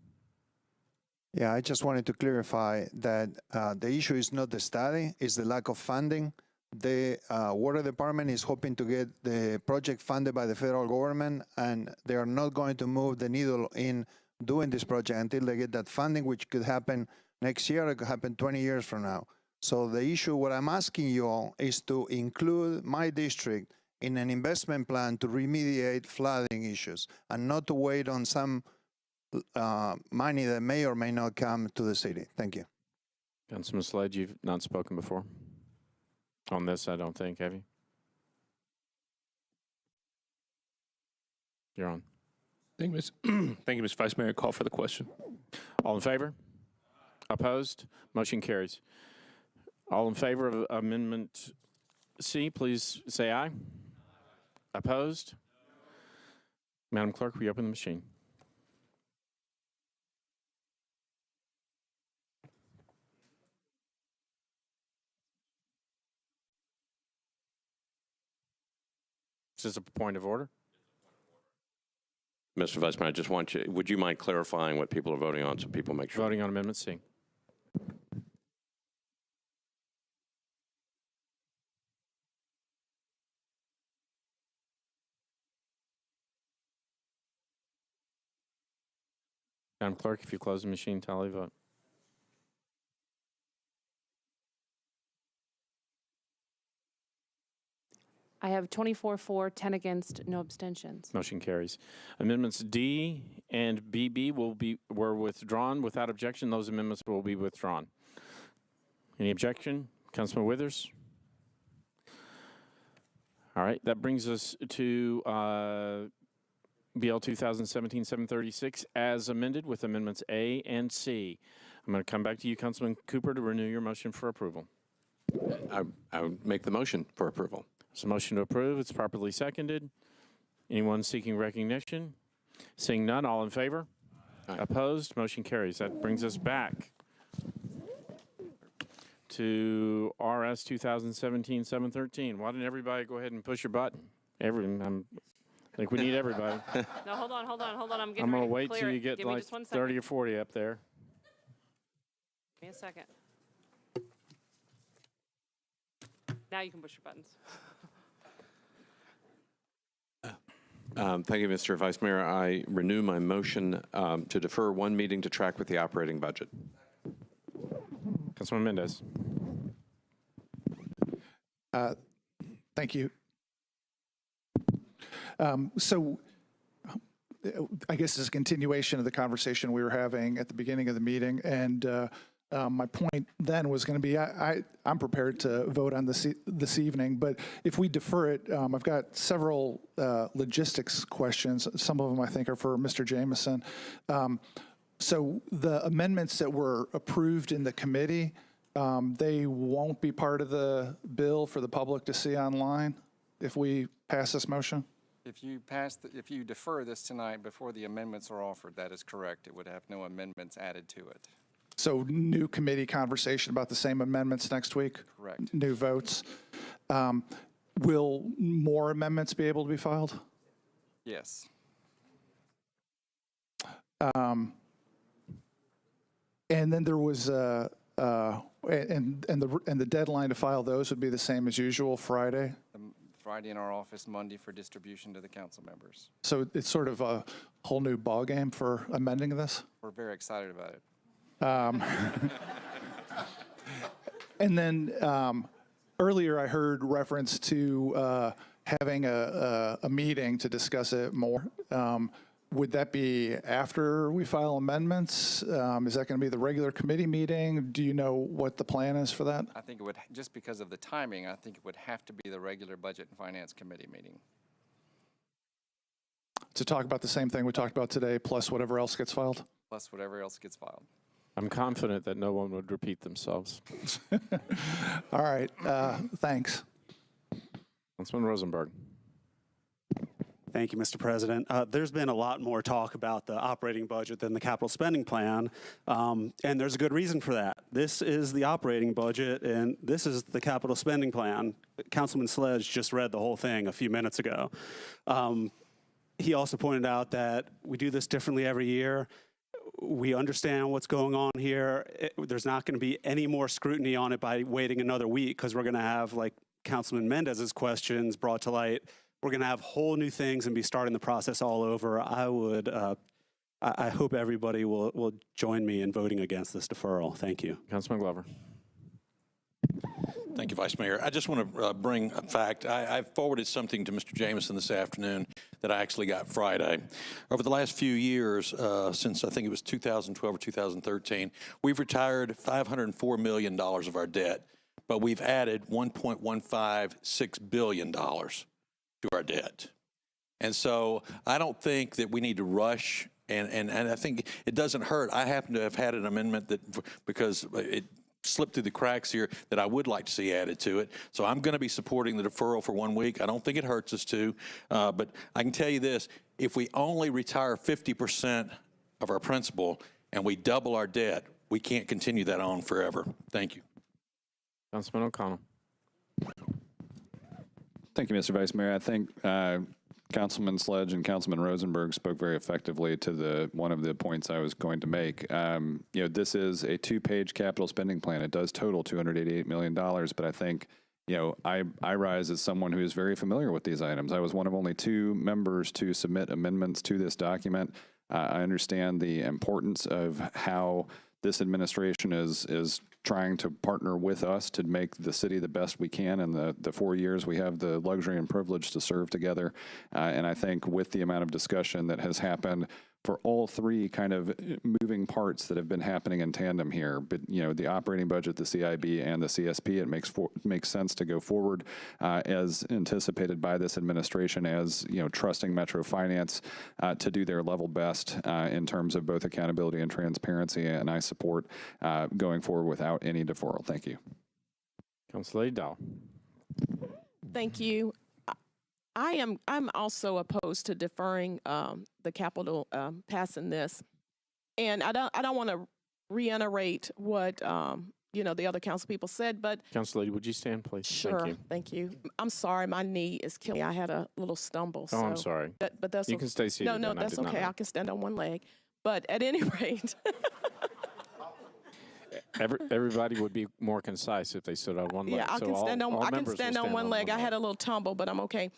Yeah, I just wanted to clarify that the issue is not the study, it's the lack of funding. The Water Department is hoping to get the project funded by the federal government, and they are not going to move the needle in doing this project until they get that funding, which could happen next year, it could happen 20 years from now. So the issue, what I'm asking you all, is to include my district in an investment plan to remediate flooding issues, and not to wait on some money that may or may not come to the city. Thank you. Councilman Sledge, you've not spoken before on this, I don't think, have you? You're on. Thank you, Mr. Vice Mayor. Call for the question. All in favor? Opposed? Motion carries. All in favor of Amendment C, please say aye. Opposed? Madam Clerk, will you open the machine? Is this a point of order? Mr. Vice Mayor, I just want you, would you mind clarifying what people are voting on so people make sure? Voting on Amendment C. Madam Clerk, if you close the machine, tally vote. I have 24 for, 10 against, no abstentions. Motion carries. Amendments D and BB were withdrawn. Without objection, those amendments will be withdrawn. Any objection? Councilman Withers? All right, that brings us to BL 2017-736 as amended with amendments A and C. I'm going to come back to you, Councilman Cooper, to renew your motion for approval. I would make the motion for approval. It's a motion to approve. It's properly seconded. Anyone seeking recognition? Seeing none, all in favor? Aye. Opposed? Motion carries. That brings us back to RS 2017-713. Why didn't everybody go ahead and push your button? I think we need everybody. No, hold on. I'm getting I'm going ready to wait clear till it. you get Give me like just 1 second. 30 or 40 up there. Give me a second. Now you can push your buttons. Thank you, Mr. Vice Mayor. I renew my motion to defer 1 meeting to track with the operating budget. Councilman Mendez. Thank you. So I guess this is a continuation of the conversation we were having at the beginning of the meeting. And my point then was going to be I'm prepared to vote on this evening. But if we defer it, I've got several logistics questions. Some of them I think are for Mr. Jameson. So the amendments that were approved in the committee, they won't be part of the bill for the public to see online if we pass this motion? If you defer this tonight before the amendments are offered, that is correct. It would have no amendments added to it. So new committee conversation about the same amendments next week? Correct. New votes. Will more amendments be able to be filed? Yes. And then there was, and the deadline to file those would be the same as usual, Friday? Friday in our office, Monday for distribution to the council members. So it's sort of a whole new ballgame for amending this? We're very excited about it. And then earlier I heard reference to having a meeting to discuss it more. Would that be after we file amendments? Is that going to be the regular committee meeting? Do you know what the plan is for that? I think it would, just because of the timing, I think it would have to be the regular Budget and Finance Committee meeting. To talk about the same thing we talked about today, plus whatever else gets filed? Plus whatever else gets filed. I'm confident that no one would repeat themselves. All right, thanks. Councilman Rosenberg. Thank you, Mr. President. There's been a lot more talk about the operating budget than the capital spending plan, and there's a good reason for that. This is the operating budget, and this is the capital spending plan. Councilman Sledge just read the whole thing a few minutes ago. He also pointed out that we do this differently every year. We understand what's going on here. There's not going to be any more scrutiny on it by waiting another week, because we're going to have, like Councilman Mendez's questions brought to light, we're going to have whole new things and be starting the process all over. I hope everybody will join me in voting against this deferral. Thank you. Councilman Glover. Thank you, Vice Mayor. I just want to bring a fact. I forwarded something to Mr. Jameson this afternoon that I actually got Friday. Over the last few years, since I think it was 2012 or 2013, we've retired $504 million of our debt, but we've added $1.156 billion to our debt. And so I don't think that we need to rush, and I think it doesn't hurt. I happen to have had an amendment that, because it slipped through the cracks here, that I would like to see added to it. So I'm going to be supporting the deferral for 1 week. I don't think it hurts us to, but I can tell you this, if we only retire 50% of our principal and we double our debt, we can't continue that on forever. Thank you. Councilman O'Connell. Thank you, Mr. Vice Mayor. I think Councilman Sledge and Councilman Rosenberg spoke very effectively to one of the points I was going to make. This is a 2-page capital spending plan. It does total $288 million, but I think, I rise as someone who is very familiar with these items. I was one of only 2 members to submit amendments to this document. I understand the importance of how this administration is trying to partner with us to make the city the best we can in the 4 years we have the luxury and privilege to serve together. And I think with the amount of discussion that has happened for all 3 kind of moving parts that have been happening in tandem here, but the operating budget, the CIB, and the CSP, it makes sense to go forward as anticipated by this administration, as trusting Metro Finance to do their level best in terms of both accountability and transparency, and I support going forward without any deferral. Thank you. Councilor Dahl. Thank you. I'm also opposed to deferring the capital passing this, and I don't want to reiterate what the other council people said, but Councilor, would you stand, please? Sure. Thank you. I'm sorry, my knee is killing me. I had a little stumble. Oh, I'm sorry. But that's you can stay seated. No, that's okay. I can stand on one leg. But at any rate. Everybody would be more concise if they stood on one leg. Yeah, I can stand on one leg. I had a little tumble, but I'm okay.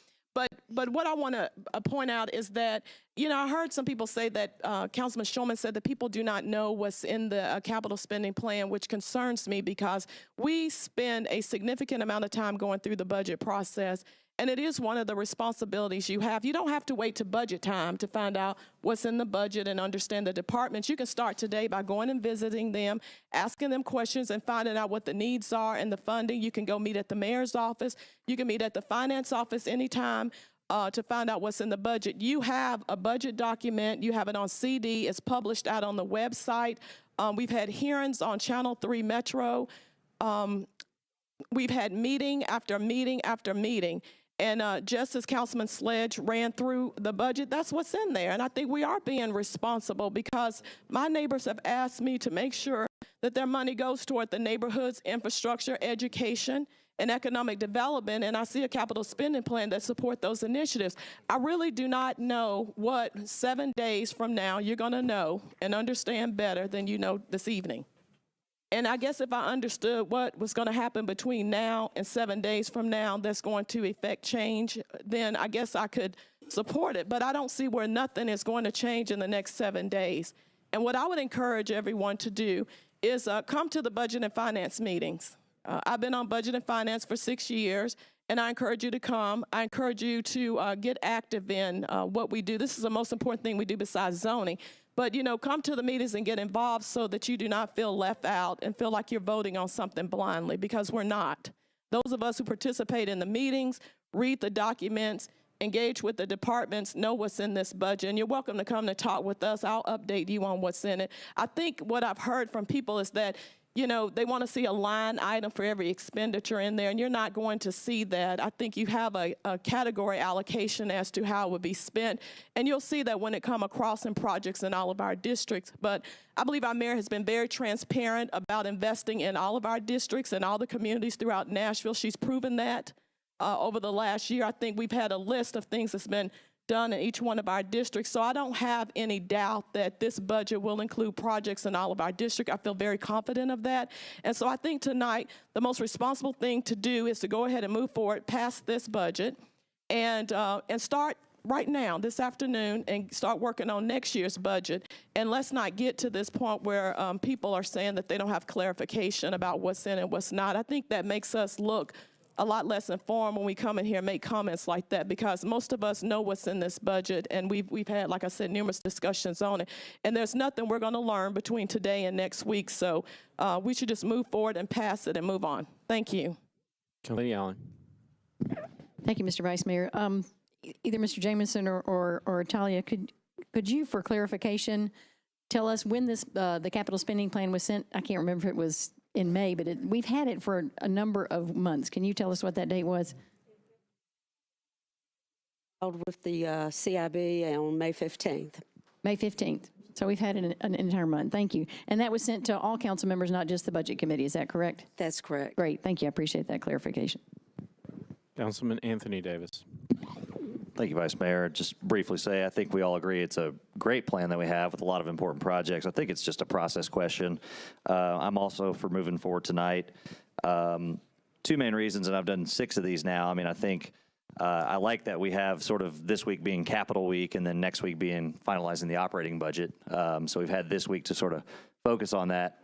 But what I want to point out is that, I heard some people say that Councilman Shulman said that people do not know what's in the capital spending plan, which concerns me because we spend a significant amount of time going through the budget process. And it is one of the responsibilities you have. You don't have to wait to budget time to find out what's in the budget and understand the departments. You can start today by going and visiting them, asking them questions and finding out what the needs are and the funding. You can go meet at the mayor's office. You can meet at the finance office anytime. to find out what's in the budget. You have a budget document. You have it on CD. It's published out on the website. We've had hearings on Channel 3 Metro. We've had meeting after meeting after meeting. And just as Councilman Sledge ran through the budget, that's what's in there. And I think we are being responsible because my neighbors have asked me to make sure that their money goes toward the neighborhood's infrastructure, education, and economic development, and I see a capital spending plan that support those initiatives. I really do not know what 7 days from now you're going to know and understand better than you know this evening. And I guess if I understood what was going to happen between now and 7 days from now that's going to effect change, then I guess I could support it. But I don't see where nothing is going to change in the next 7 days. And what I would encourage everyone to do is come to the budget and finance meetings. I've been on budget and finance for 6 years, and I encourage you to come. I encourage you to get active in what we do. This is the most important thing we do besides zoning. But, you know, come to the meetings and get involved so that you do not feel left out and feel like you're voting on something blindly, because we're not. Those of us who participate in the meetings, read the documents, engage with the departments, know what's in this budget, and you're welcome to come to talk with us. I'll update you on what's in it. I think what I've heard from people is that, you know, they want to see a line item for every expenditure in there, and you're not going to see that. I think you have a category allocation as to how it would be spent, and you'll see that when it come across in projects in all of our districts. But I believe our mayor has been very transparent about investing in all of our districts and all the communities throughout Nashville. She's proven that over the last year. I think we've had a list of things that's been done in each one of our districts. So I don't have any doubt that this budget will include projects in all of our districts. I feel very confident of that. And so I think tonight the most responsible thing to do is to go ahead and move forward past this budget and start right now, this afternoon, and start working on next year's budget. And let's not get to this point where people are saying that they don't have clarification about what's in and what's not. I think that makes us look a lot less informed when we come in here and make comments like that, because most of us know what's in this budget, and we've had, like I said, numerous discussions on it. And there's nothing we're going to learn between today and next week. So we should just move forward and pass it and move on. Thank you. Lady Allen. Thank you, Mr. Vice Mayor. Either Mr. Jamison or Talia, could you, for clarification, tell us when this the capital spending plan was sent? I can't remember if it was in May, but we've had it for a number of months. Can you tell us what that date was? With the CIB on May 15th. May 15th. So we've had it an entire month. Thank you. And that was sent to all council members, not just the budget committee. Is that correct? That's correct. Great. Thank you. I appreciate that clarification. Councilman Anthony Davis. Thank you, Vice Mayor. Just briefly say, I think we all agree it's a great plan that we have with a lot of important projects. I think it's just a process question. I'm also for moving forward tonight. Two main reasons, and I've done 6 of these now. I mean, I think I like that we have sort of this week being capital week and then next week being finalizing the operating budget. So we've had this week to sort of focus on that.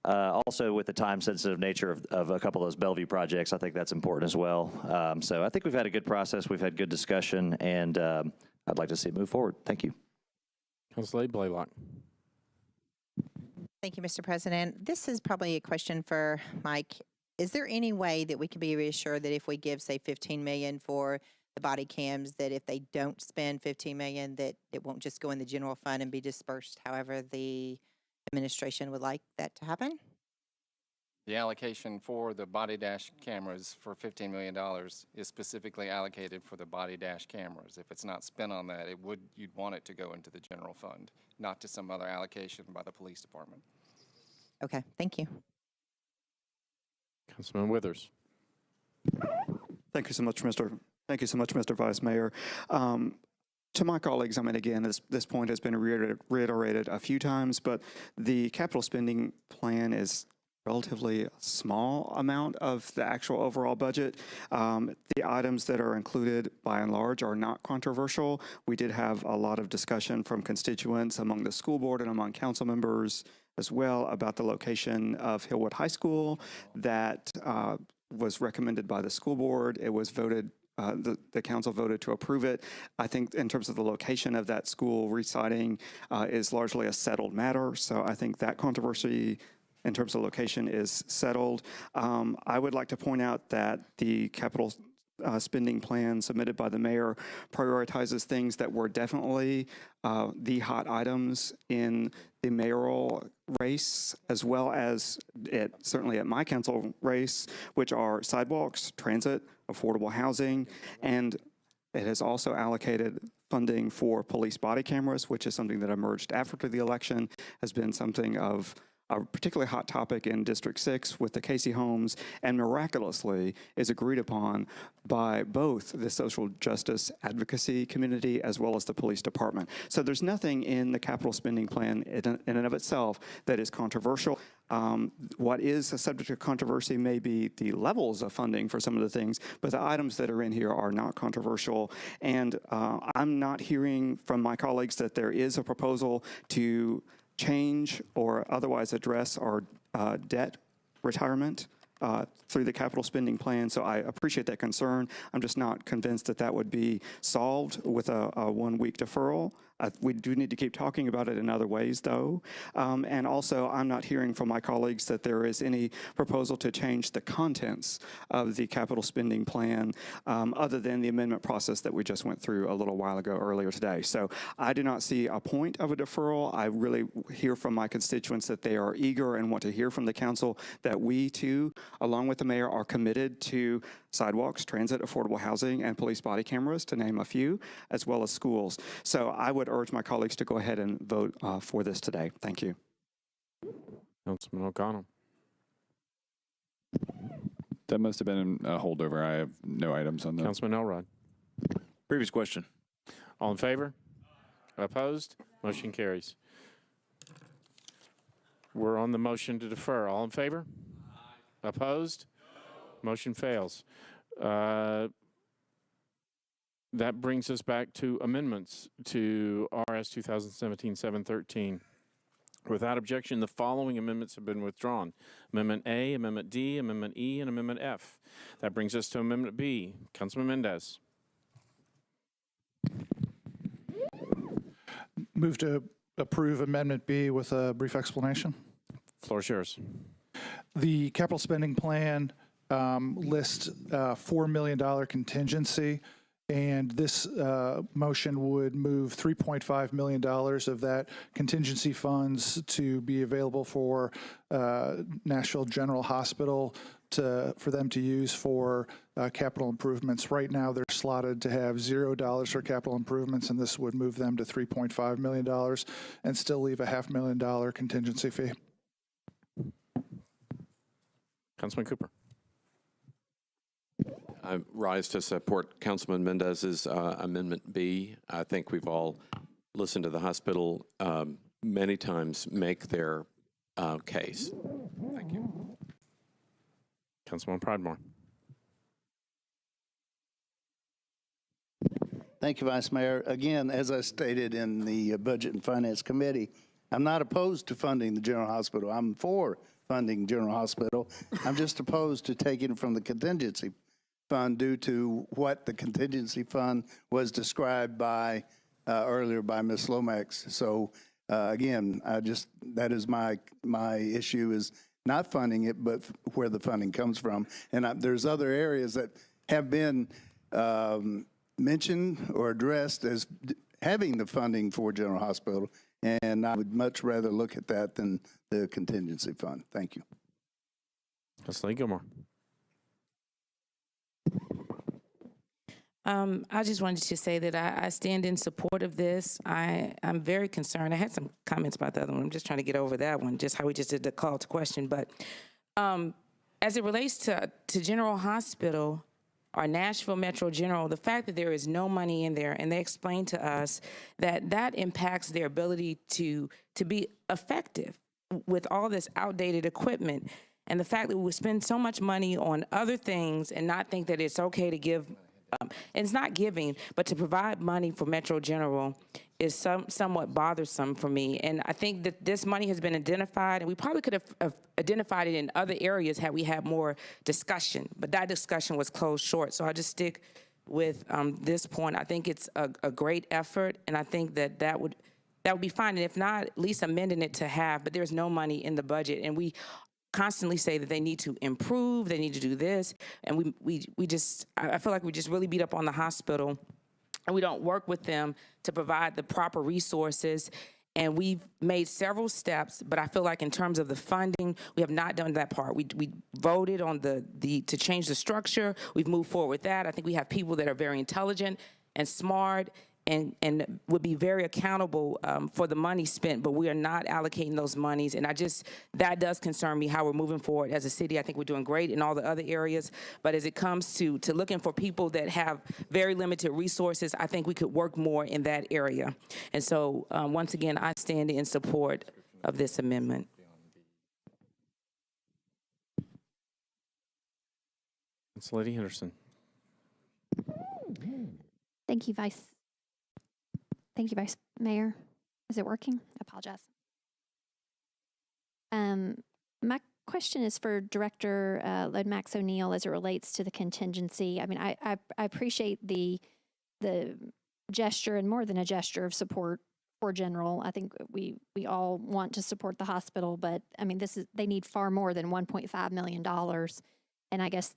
Also with the time-sensitive nature of a couple of those Bellevue projects, I think that's important as well. So I think we've had a good process, we've had good discussion, and I'd like to see it move forward. Thank you. Councilor Blaylock. Thank you, Mr. President. This is probably a question for Mike. Is there any way that we can be reassured that if we give, say, $15 million for the body cams, that if they don't spend $15 million, that it won't just go in the general fund and be dispersed however the administration would like that to happen? The allocation for the body dash cameras for $15 million is specifically allocated for the body dash cameras. If it's not spent on that, you'd want it to go into the general fund, not to some other allocation by the police department. Okay, thank you. Councilman Withers. Thank you so much, Mr. Vice Mayor. To my colleagues, I mean, again, this point has been reiterated a few times, but the capital spending plan is relatively small amount of the actual overall budget. The items that are included, by and large, are not controversial. We did have a lot of discussion from constituents among the school board and among council members as well about the location of Hillwood High School that was recommended by the school board. It was voted the council voted to approve it. I think in terms of the location of that school, reciting is largely a settled matter. So I think that controversy in terms of location is settled. I would like to point out that the capital spending plan submitted by the mayor prioritizes things that were definitely the hot items in the mayoral race, as well as certainly at my council race, which are sidewalks, transit, affordable housing, and it has also allocated funding for police body cameras, which is something that emerged after the election, has been something of a particularly hot topic in District 6 with the Casey homes, and miraculously is agreed upon by both the social justice advocacy community as well as the police department. So there's nothing in the capital spending plan in and of itself that is controversial. What is a subject of controversy may be the levels of funding for some of the things, but the items that are in here are not controversial. And I'm not hearing from my colleagues that there is a proposal to change or otherwise address our debt retirement through the capital spending plan. So I appreciate that concern. I'm just not convinced that that would be solved with a 1-week deferral. We do need to keep talking about it in other ways, though. And also, I'm not hearing from my colleagues that there is any proposal to change the contents of the capital spending plan other than the amendment process that we just went through a little while ago earlier today. So I do not see a point of a deferral. I really hear from my constituents that they are eager and want to hear from the council that we, too, along with the mayor, are committed to sidewalks, transit, affordable housing, and police body cameras, to name a few, as well as schools. So I would urge my colleagues to go ahead and vote for this today. Thank you. Councilman O'Connell. That must have been a holdover. I have no items on that. Councilman Elrod. Previous question. All in favor? Opposed? Motion carries. We're on the motion to defer. All in favor? Opposed? Motion fails. That brings us back to amendments to RS 2017-713. Without objection, the following amendments have been withdrawn. Amendment A, Amendment D, Amendment E, and Amendment F. That brings us to Amendment B. Councilman Mendez. Move to approve Amendment B with a brief explanation. Floor is yours. The capital spending plan lists $4 million contingency, and this motion would move $3.5 million of that contingency funds to be available for Nashville General Hospital for them to use for capital improvements. Right now, they're slotted to have $0 for capital improvements, and this would move them to $3.5 million and still leave a $500,000 contingency fee. Councilman Cooper. I rise to support Councilman Mendez's Amendment B. I think we've all listened to the hospital many times make their case. Thank you. Councilman Pridemore. Thank you, Vice Mayor. Again, as I stated in the Budget and Finance Committee, I'm not opposed to funding the General Hospital. I'm for funding General Hospital. I'm just opposed to taking from the contingency fund due to what the contingency fund was described by earlier by Ms. Lomax. So again, that is my issue, is not funding it, but where the funding comes from. And there's other areas that have been mentioned or addressed as having the funding for General Hospital, and I would much rather look at that than the contingency fund. Thank you. Councilor Gilmore. I just wanted to say that I stand in support of this. I'm very concerned. I had some comments about the other one. I'm just trying to get over that one, just how we just did the call to question. But as it relates to General Hospital or Nashville Metro General, the fact that there is no money in there, and they explained to us that that impacts their ability to be effective with all this outdated equipment. And the fact that we spend so much money on other things and not think that it's okay to give, and it's not giving, but to provide money for Metro General is somewhat bothersome for me. And I think that this money has been identified, and we probably could have identified it in other areas had we had more discussion, but that discussion was closed short. So I'll just stick with this point. I think it's a great effort, and I think that would be fine. And if not, at least amending it to half, but there's no money in the budget. And we constantly say that they need to improve, they need to do this, and I feel like we just really beat up on the hospital, and we don't work with them to provide the proper resources. And we've made several steps, but I feel like in terms of the funding, we have not done that part. We voted on to change the structure. We've moved forward with that. I think we have people that are very intelligent and smart and would be very accountable for the money spent, but we are not allocating those monies. And that does concern me how we're moving forward as a city. I think we're doing great in all the other areas, but as it comes to looking for people that have very limited resources, I think we could work more in that area. And so, once again, I stand in support of this amendment. It's Lady Henderson. Thank you, Vice Mayor. Is it working? I apologize. My question is for Director Lomax O'Neill as it relates to the contingency. I mean, I appreciate the gesture, and more than a gesture, of support for General. I think we all want to support the hospital, but I mean, they need far more than $1.5 million. And I guess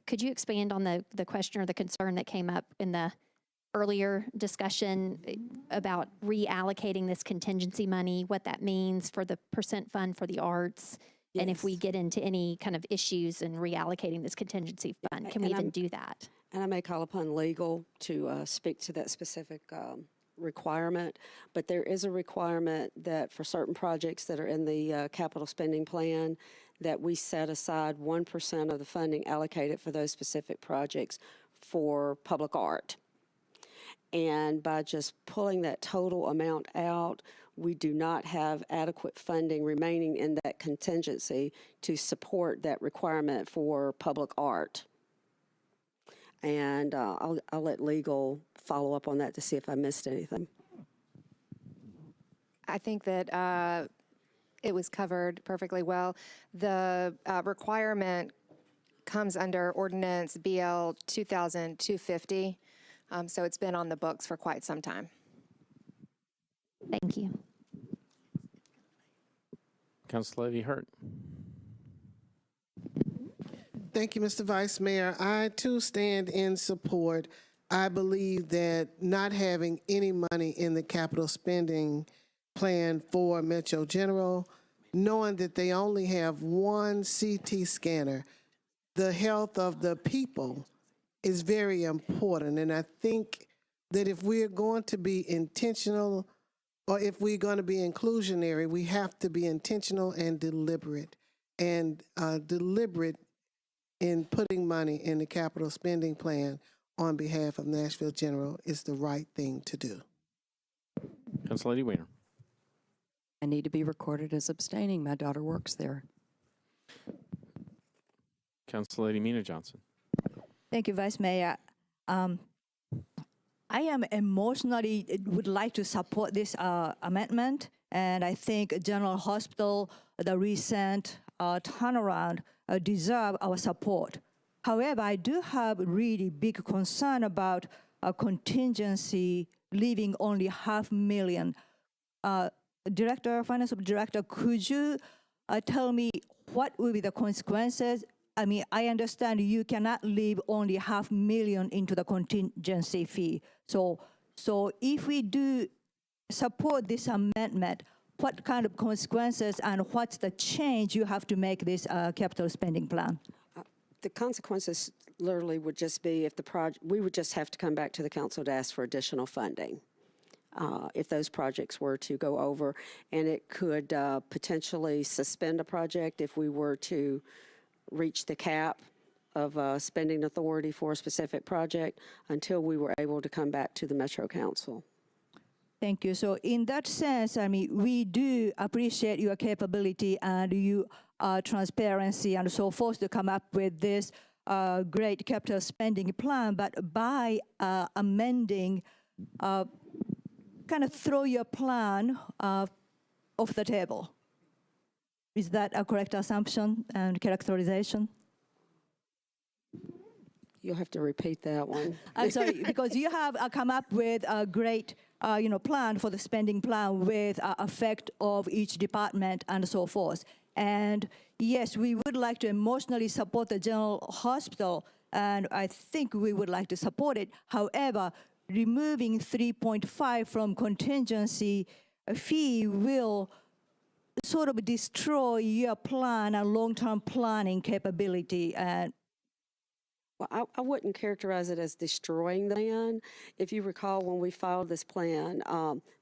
could you expand on the question or the concern that came up in the earlier discussion about reallocating this contingency money, what that means for the percent fund for the arts, and if we get into any kind of issues in reallocating this contingency fund, can we even do that? And I may call upon legal to speak to that specific requirement, but there is a requirement that for certain projects that are in the capital spending plan, that we set aside 1% of the funding allocated for those specific projects for public art. And by just pulling that total amount out, we do not have adequate funding remaining in that contingency to support that requirement for public art. And I'll let legal follow up on that to see if I missed anything. I think that it was covered perfectly well. The requirement comes under Ordinance BL 2000-250. So it's been on the books for quite some time. Thank you. Council Lady Hurt. Thank you, Mr. Vice Mayor. I, too, stand in support. I believe that not having any money in the capital spending plan for Metro General, knowing that they only have one CT scanner, the health of the people is very important. And I think that if we're going to be intentional, or if we're going to be inclusionary, we have to be intentional and deliberate. And deliberate in putting money in the capital spending plan on behalf of Nashville General is the right thing to do. Council Lady Weiner. I need to be recorded as abstaining. My daughter works there. Council Lady Mina Johnson. Thank you, Vice Mayor. I am emotionally would like to support this amendment, and I think General Hospital, the recent turnaround, deserve our support. However, I do have really big concern about a contingency leaving only $500,000. Finance Director, could you tell me what will be the consequences? I mean, I understand you cannot leave only $500,000 into the contingency fee. So if we do support this amendment, what kind of consequences and what's the change you have to make this capital spending plan? The consequences literally would just be if we would just have to come back to the council to ask for additional funding if those projects were to go over, and it could potentially suspend a project if we were to reach the cap of spending authority for a specific project until we were able to come back to the Metro Council. Thank you. So in that sense, I mean, we do appreciate your capability and your transparency and so forth to come up with this great capital spending plan, but by amending, kind of throw your plan off the table. Is that a correct assumption and characterization? You'll have to repeat that one. I'm sorry, because you have come up with a great plan for the spending plan with effect of each department and so forth. And yes, we would like to emotionally support the general hospital, and I think we would like to support it. However, removing 3.5 from contingency fee will sort of destroy your plan and long-term planning capability. And well, I wouldn't characterize it as destroying the plan. If you recall, when we filed this plan,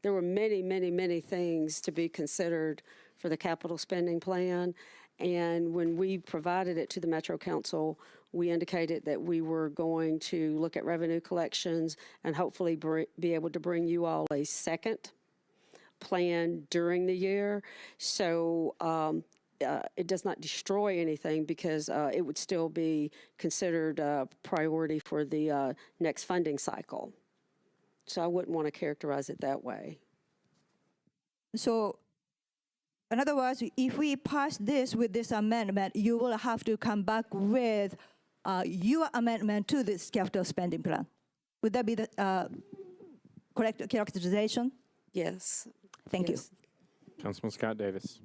there were many, many, many things to be considered for the capital spending plan. And when we provided it to the Metro Council, we indicated that we were going to look at revenue collections and hopefully be able to bring you all a second plan during the year. So it does not destroy anything because it would still be considered a priority for the next funding cycle. So I wouldn't want to characterize it that way. so, in other words, if we pass this with this amendment, you will have to come back with your amendment to this capital spending plan. Would that be the correct characterization? Yes. Thank you. Councilman Scott Davis.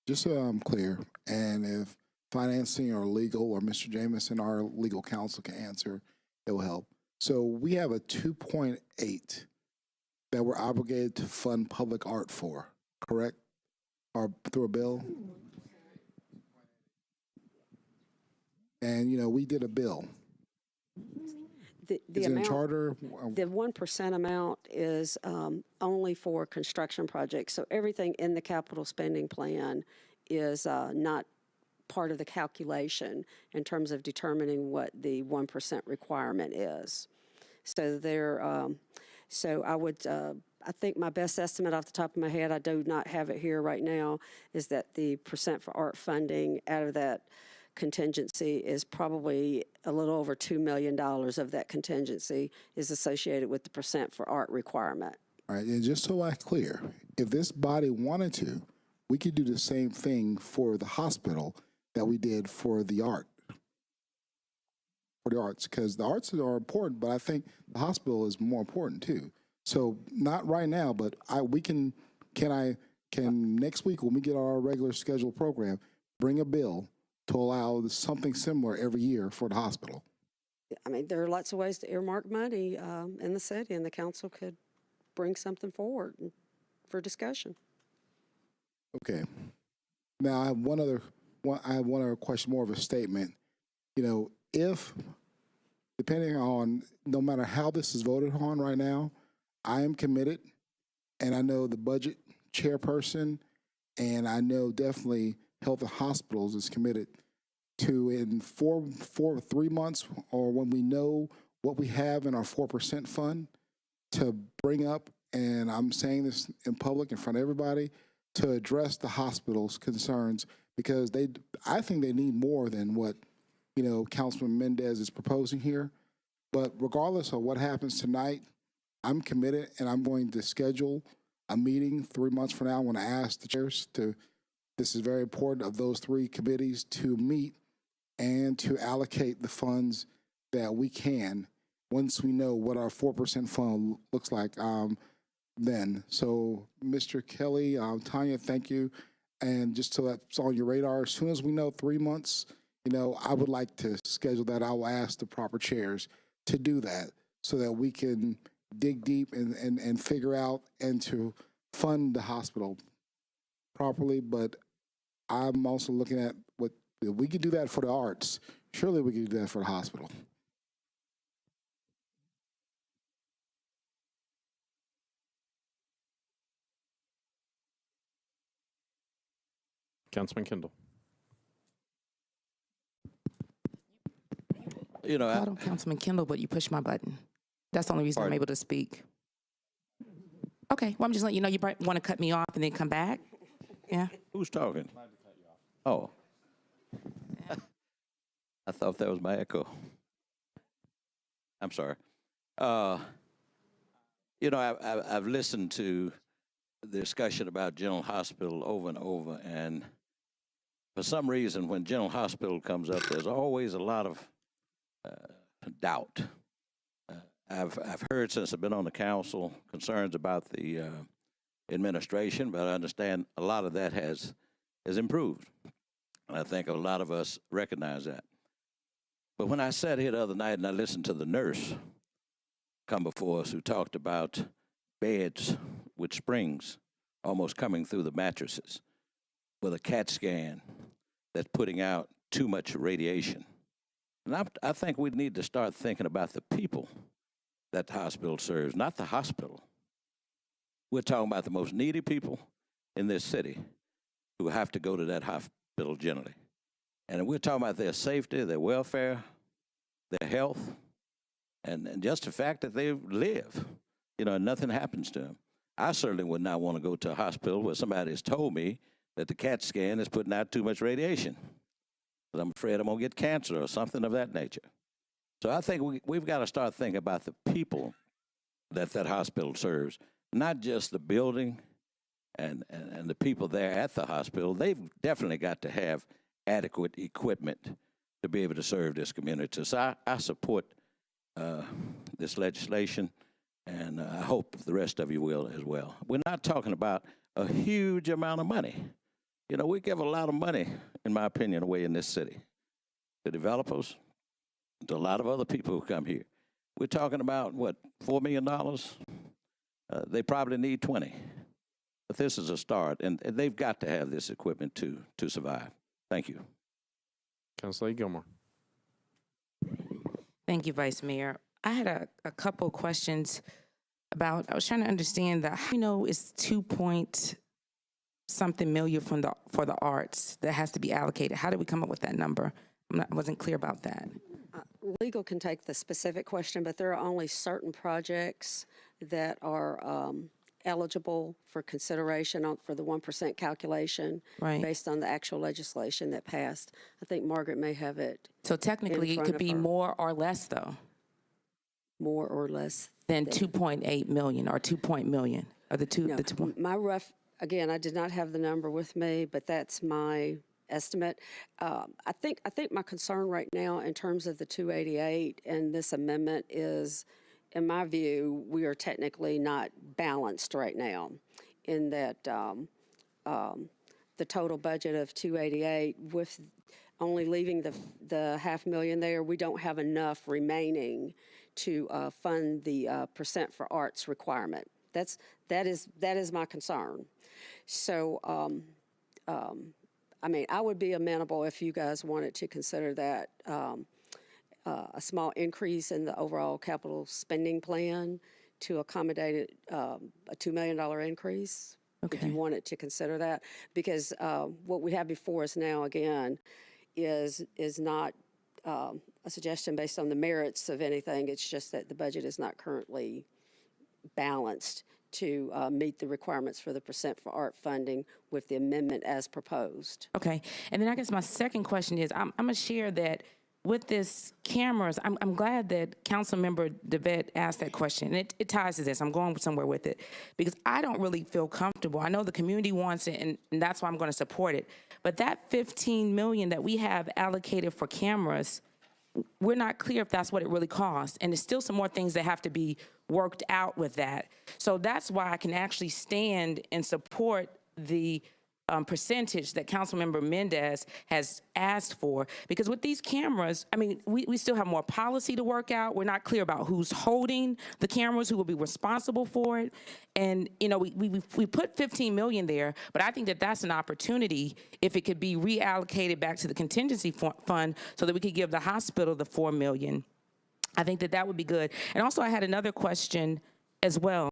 Just so I'm clear, and if financing or legal or Mr. Jamison, our legal counsel, can answer, it will help. So we have a 2.8 that we're obligated to fund public art for, correct? Or through a bill? And, you know, we did a bill. The Is it amount, a charter? the 1% amount is only for construction projects. So everything in the capital spending plan is not part of the calculation in terms of determining what the 1% requirement is. So so I would, I think my best estimate off the top of my head, I do not have it here right now, is that the percent for art funding out of that contingency is probably a little over $2 million of that contingency is associated with the percent for art requirement. All right, and just so I'm clear, if this body wanted to, we could do the same thing for the hospital that we did for the art, for the arts, because the arts are important, but I think the hospital is more important too. So not right now, but can next week when we get our regular scheduled program, bring a bill to allow something similar every year for the hospital? I mean, there are lots of ways to earmark money in the city, and the council could bring something forward for discussion. Okay. Now I have one other question, more of a statement. You know, if depending on no matter how this is voted on right now, I am committed, and I know the budget chairperson, and I know definitely Health and Hospitals is committed to in 3 months, or when we know what we have in our 4% fund, to bring up, and I'm saying this in public in front of everybody, to address the hospital's concerns, because I think they need more than what, you know, Councilman Mendez is proposing here. But regardless of what happens tonight, I'm committed, and I'm going to schedule a meeting 3 months from now. I want to ask the chairs to, this is very important, of those 3 committees to meet and to allocate the funds that we can once we know what our 4% fund looks like then. So, Mr. Kelly, Tanya, thank you. And just so that's on your radar, as soon as we know 3 months, you know, I would like to schedule that. I will ask the proper chairs to do that so that we can dig deep and figure out and to fund the hospital properly. But I'm also looking at what, if we could do that for the arts, surely we could do that for the hospital. Councilman Kendall. You know, Called on Councilman Kendall, but you pushed my button. That's the only reason I'm able to speak. Okay, well, I'm just letting you know you might want to cut me off and then come back. Yeah. Who's talking? Oh. I thought that was my echo. I'm sorry. You know, I've listened to the discussion about General Hospital over and over, and for some reason, when General Hospital comes up, there's always a lot of doubt. I've heard since I've been on the council concerns about the administration, but I understand a lot of that has improved. And I think a lot of us recognize that. But when I sat here the other night and I listened to the nurse come before us who talked about beds with springs almost coming through the mattresses with a CAT scan that's putting out too much radiation. And I think we need to start thinking about the people that the hospital serves, not the hospital. We're talking about the most needy people in this city who have to go to that hospital generally. And we're talking about their safety, their welfare, their health, and just the fact that they live, and nothing happens to them. I certainly would not want to go to a hospital where somebody has told me that the CAT scan is putting out too much radiation, because I'm afraid I'm going to get cancer or something of that nature. So I think we've got to start thinking about the people that hospital serves, not just the building and the people there at the hospital. They've definitely got to have adequate equipment to be able to serve this community. So I support this legislation, and I hope the rest of you will as well. We're not talking about a huge amount of money. We give a lot of money, in my opinion, away in this city to developers, to a lot of other people who come here. We're talking about, what, $4 million? They probably need 20. But this is a start, and they've got to have this equipment to survive. Thank you. Councilor Gilmore. Thank you, Vice Mayor. I had a couple questions about, I was trying to understand that, it's 2-point-something million for the arts that has to be allocated. How did we come up with that number? I wasn't clear about that. Legal can take the specific question, but there are only certain projects that are eligible for consideration for the 1% calculation based on the actual legislation that passed. I think Margaret may have it. So technically it could be more or less, though. More or less than 2.8 million or 2 million or the two. No, the two. My rough, again, I did not have the number with me, but that's my estimate. I think my concern right now in terms of the 288 and this amendment is, in my view, we are technically not balanced right now in that the total budget of 288 with only leaving the $500,000 there, we don't have enough remaining to fund the percent for arts requirement. That is my concern. So, I would be amenable if you guys wanted to consider that a small increase in the overall capital spending plan to accommodate a $2 million increase. Okay. If you wanted to consider that, because what we have before us now, again, is not a suggestion based on the merits of anything. It's just that the budget is not currently balanced to meet the requirements for the percent for art funding with the amendment as proposed. Okay, and then I guess my second question is, I'm going to share that with this cameras, I'm glad that Councilmember DeVette asked that question, and it ties to this. I'm going somewhere with it, because I don't really feel comfortable. I know the community wants it, and that's why I'm going to support it. But that $15 million that we have allocated for cameras, we're not clear if that's what it really costs. And there's still some more things that have to be worked out with that. So that's why I can actually stand and support the percentage that Councilmember Mendez has asked for. Because with these cameras, we still have more policy to work out. We're not clear about who's holding the cameras, who will be responsible for it. And, we put $15 million there, but I think that that's an opportunity if it could be reallocated back to the contingency fund so that we could give the hospital the $4 million. I think that would be good. And also I had another question as well.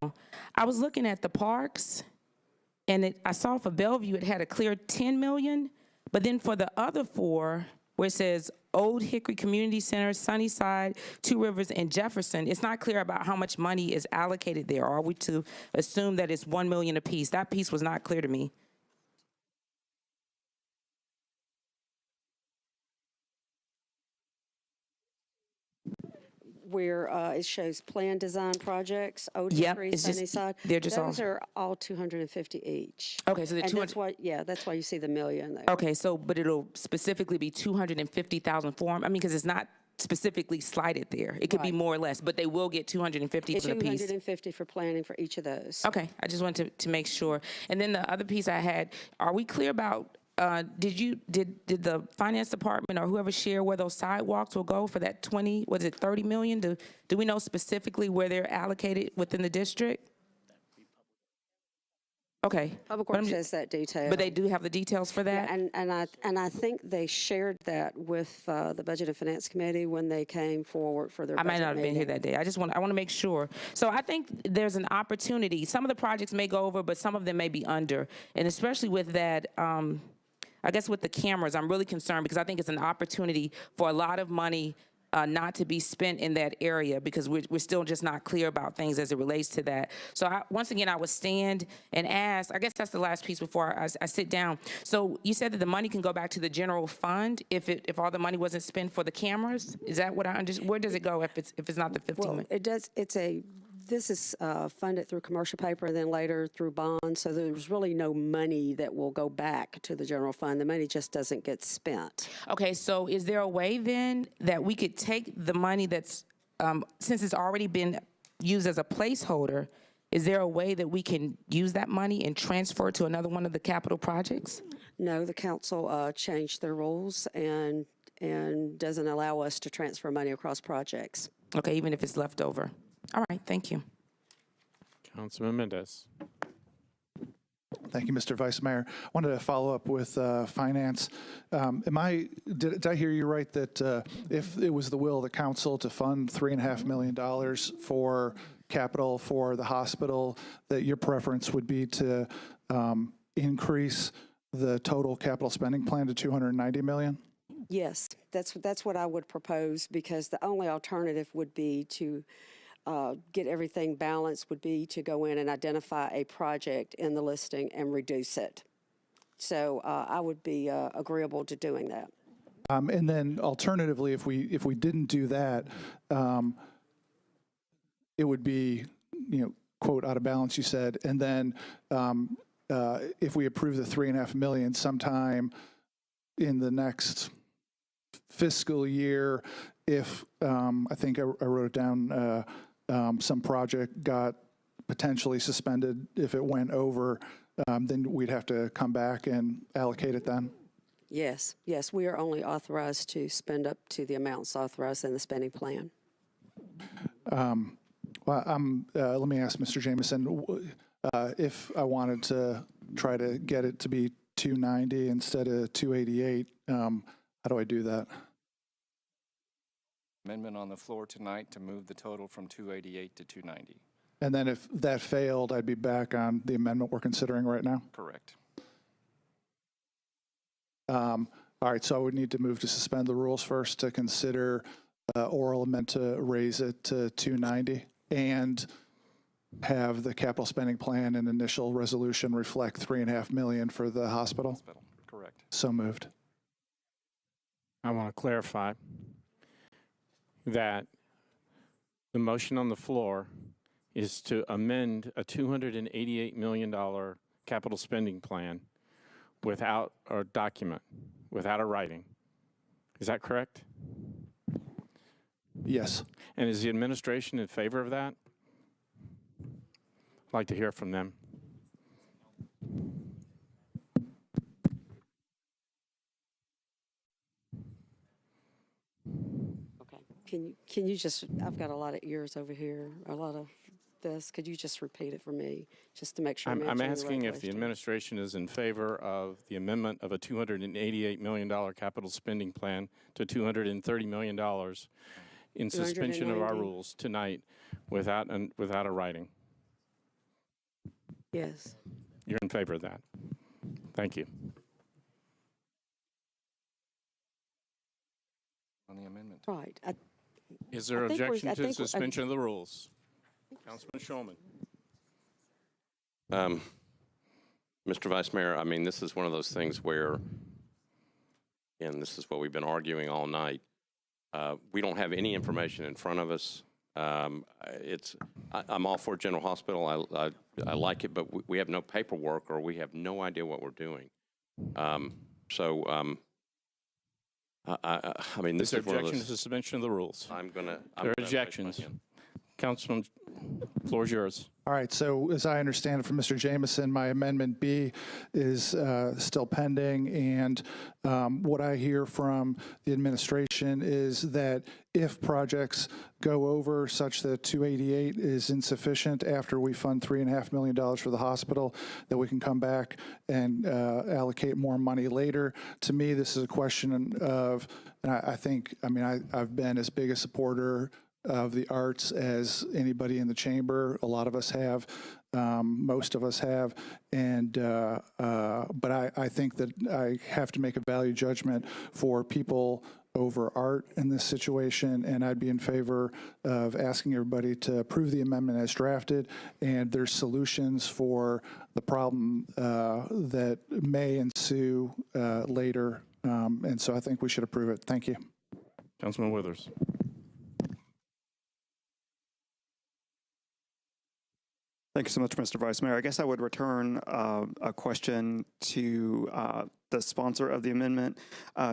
I was looking at the parks, and I saw for Bellevue it had a clear $10 million, but then for the other four, where it says Old Hickory Community Center, Sunnyside, Two Rivers, and Jefferson, it's not clear about how much money is allocated there. Are we to assume that it's $1 million apiece? That piece was not clear to me. Where it shows plan design projects, Old Hickory, Sunnyside. Those are all 250 each. Okay, so that's why you see the $1 million there. Okay, so but it'll specifically be 250,000 for them. Because it's not specifically slighted there. It could be Right. more or less, but they will get 250 for the piece. 250 for planning for each of those. Okay, I just wanted to make sure. And then the other piece I had, are we clear about, did the finance department or whoever share where those sidewalks will go for that 30 million? Do we know specifically where they're allocated within the district? Okay. Public But I'm Works ju- has that detail. But they do have the details for that? Yeah, and I think they shared that with the Budget and Finance Committee when they came forward for their I might budget not have been here meeting. that day. I want to make sure. So I think there's an opportunity. Some of the projects may go over, but some of them may be under. And especially with that, I guess with the cameras, I'm really concerned because I think it's an opportunity for a lot of money not to be spent in that area because we're still just not clear about things as it relates to that. So once again, I would stand and ask, I guess that's the last piece before I sit down. So you said that the money can go back to the general fund if all the money wasn't spent for the cameras? Is that what I understand? Where does it go if it's not the 15 Well, million? it does, this is funded through commercial paper and then later through bonds, so there's really no money that will go back to the general fund. The money just doesn't get spent. Okay, so is there a way then that we could take the money that's, since it's already been used as a placeholder, is there a way that we can use that money and transfer it to another one of the capital projects? No, the council changed their rules and doesn't allow us to transfer money across projects. Okay, even if it's left over. All right, thank you. Councilman Mendez. Thank you, Mr. Vice Mayor. I wanted to follow up with finance. Did I hear you right that if it was the will of the council to fund $3.5 million for capital for the hospital, that your preference would be to increase the total capital spending plan to $290 million? Yes, that's what I would propose because the only alternative would be to get everything balanced would be to go in and identify a project in the listing and reduce it. So I would be agreeable to doing that. And then alternatively, if we didn't do that, it would be, quote, out of balance, you said. And then if we approve the $3.5 million sometime in the next fiscal year, if I think I wrote it down, some project got potentially suspended if it went over, then we'd have to come back and allocate it then? Yes, we are only authorized to spend up to the amounts authorized in the spending plan. Well, let me ask Mr. Jameson, if I wanted to try to get it to be 290 instead of 288, how do I do that? Amendment on the floor tonight to move the total from 288 to 290. And then if that failed, I'd be back on the amendment we're considering right now? Correct. All right, so I would need to move to suspend the rules first to consider oral amendment to raise it to 290 and have the capital spending plan and initial resolution reflect $3.5 million for the hospital? Correct. So moved. I want to clarify that the motion on the floor is to amend a $288 million capital spending plan without a document, without a writing. Is that correct? Yes. And is the administration in favor of that? I'd like to hear from them. Can you just, I've got a lot of ears over here, a lot of this. Could you just repeat it for me, just to make sure I'm I'm answering asking the right if the question? administration is in favor of the amendment of a $288 million capital spending plan to $230 million in suspension of our 290. rules tonight without a writing. Yes. You're in favor of that. Thank you. On the amendment. Right. Is there I think we're- objection I to think we're- suspension of the rules? Councilman Shulman. Mr. Vice Mayor, I mean, this is one of those things where, and this is what we've been arguing all night, we don't have any information in front of us. I'm all for General Hospital. I like it, but we have no paperwork or we have no idea what we're doing. I mean, this Is there is one of objection to those. suspension of the rules? I'm gonna. There are objections. Councilman, floor is yours. All right, so as I understand it from Mr. Jameson, my amendment B is still pending, and what I hear from the administration is that if projects go over such that 288 is insufficient after we fund $3.5 million for the hospital, that we can come back and allocate more money later. To me, this is a question of, and I think, I mean, I've been as big a supporter of the arts as anybody in the chamber. A lot of us have, most of us have, and but I think that I have to make a value judgment for people over art in this situation, and I'd be in favor of asking everybody to approve the amendment as drafted, and there's solutions for the problem that may ensue later, and so I think we should approve it. Thank you. Councilman Withers. Thank you so much, Mr. Vice Mayor. I guess I would return a question to the sponsor of the amendment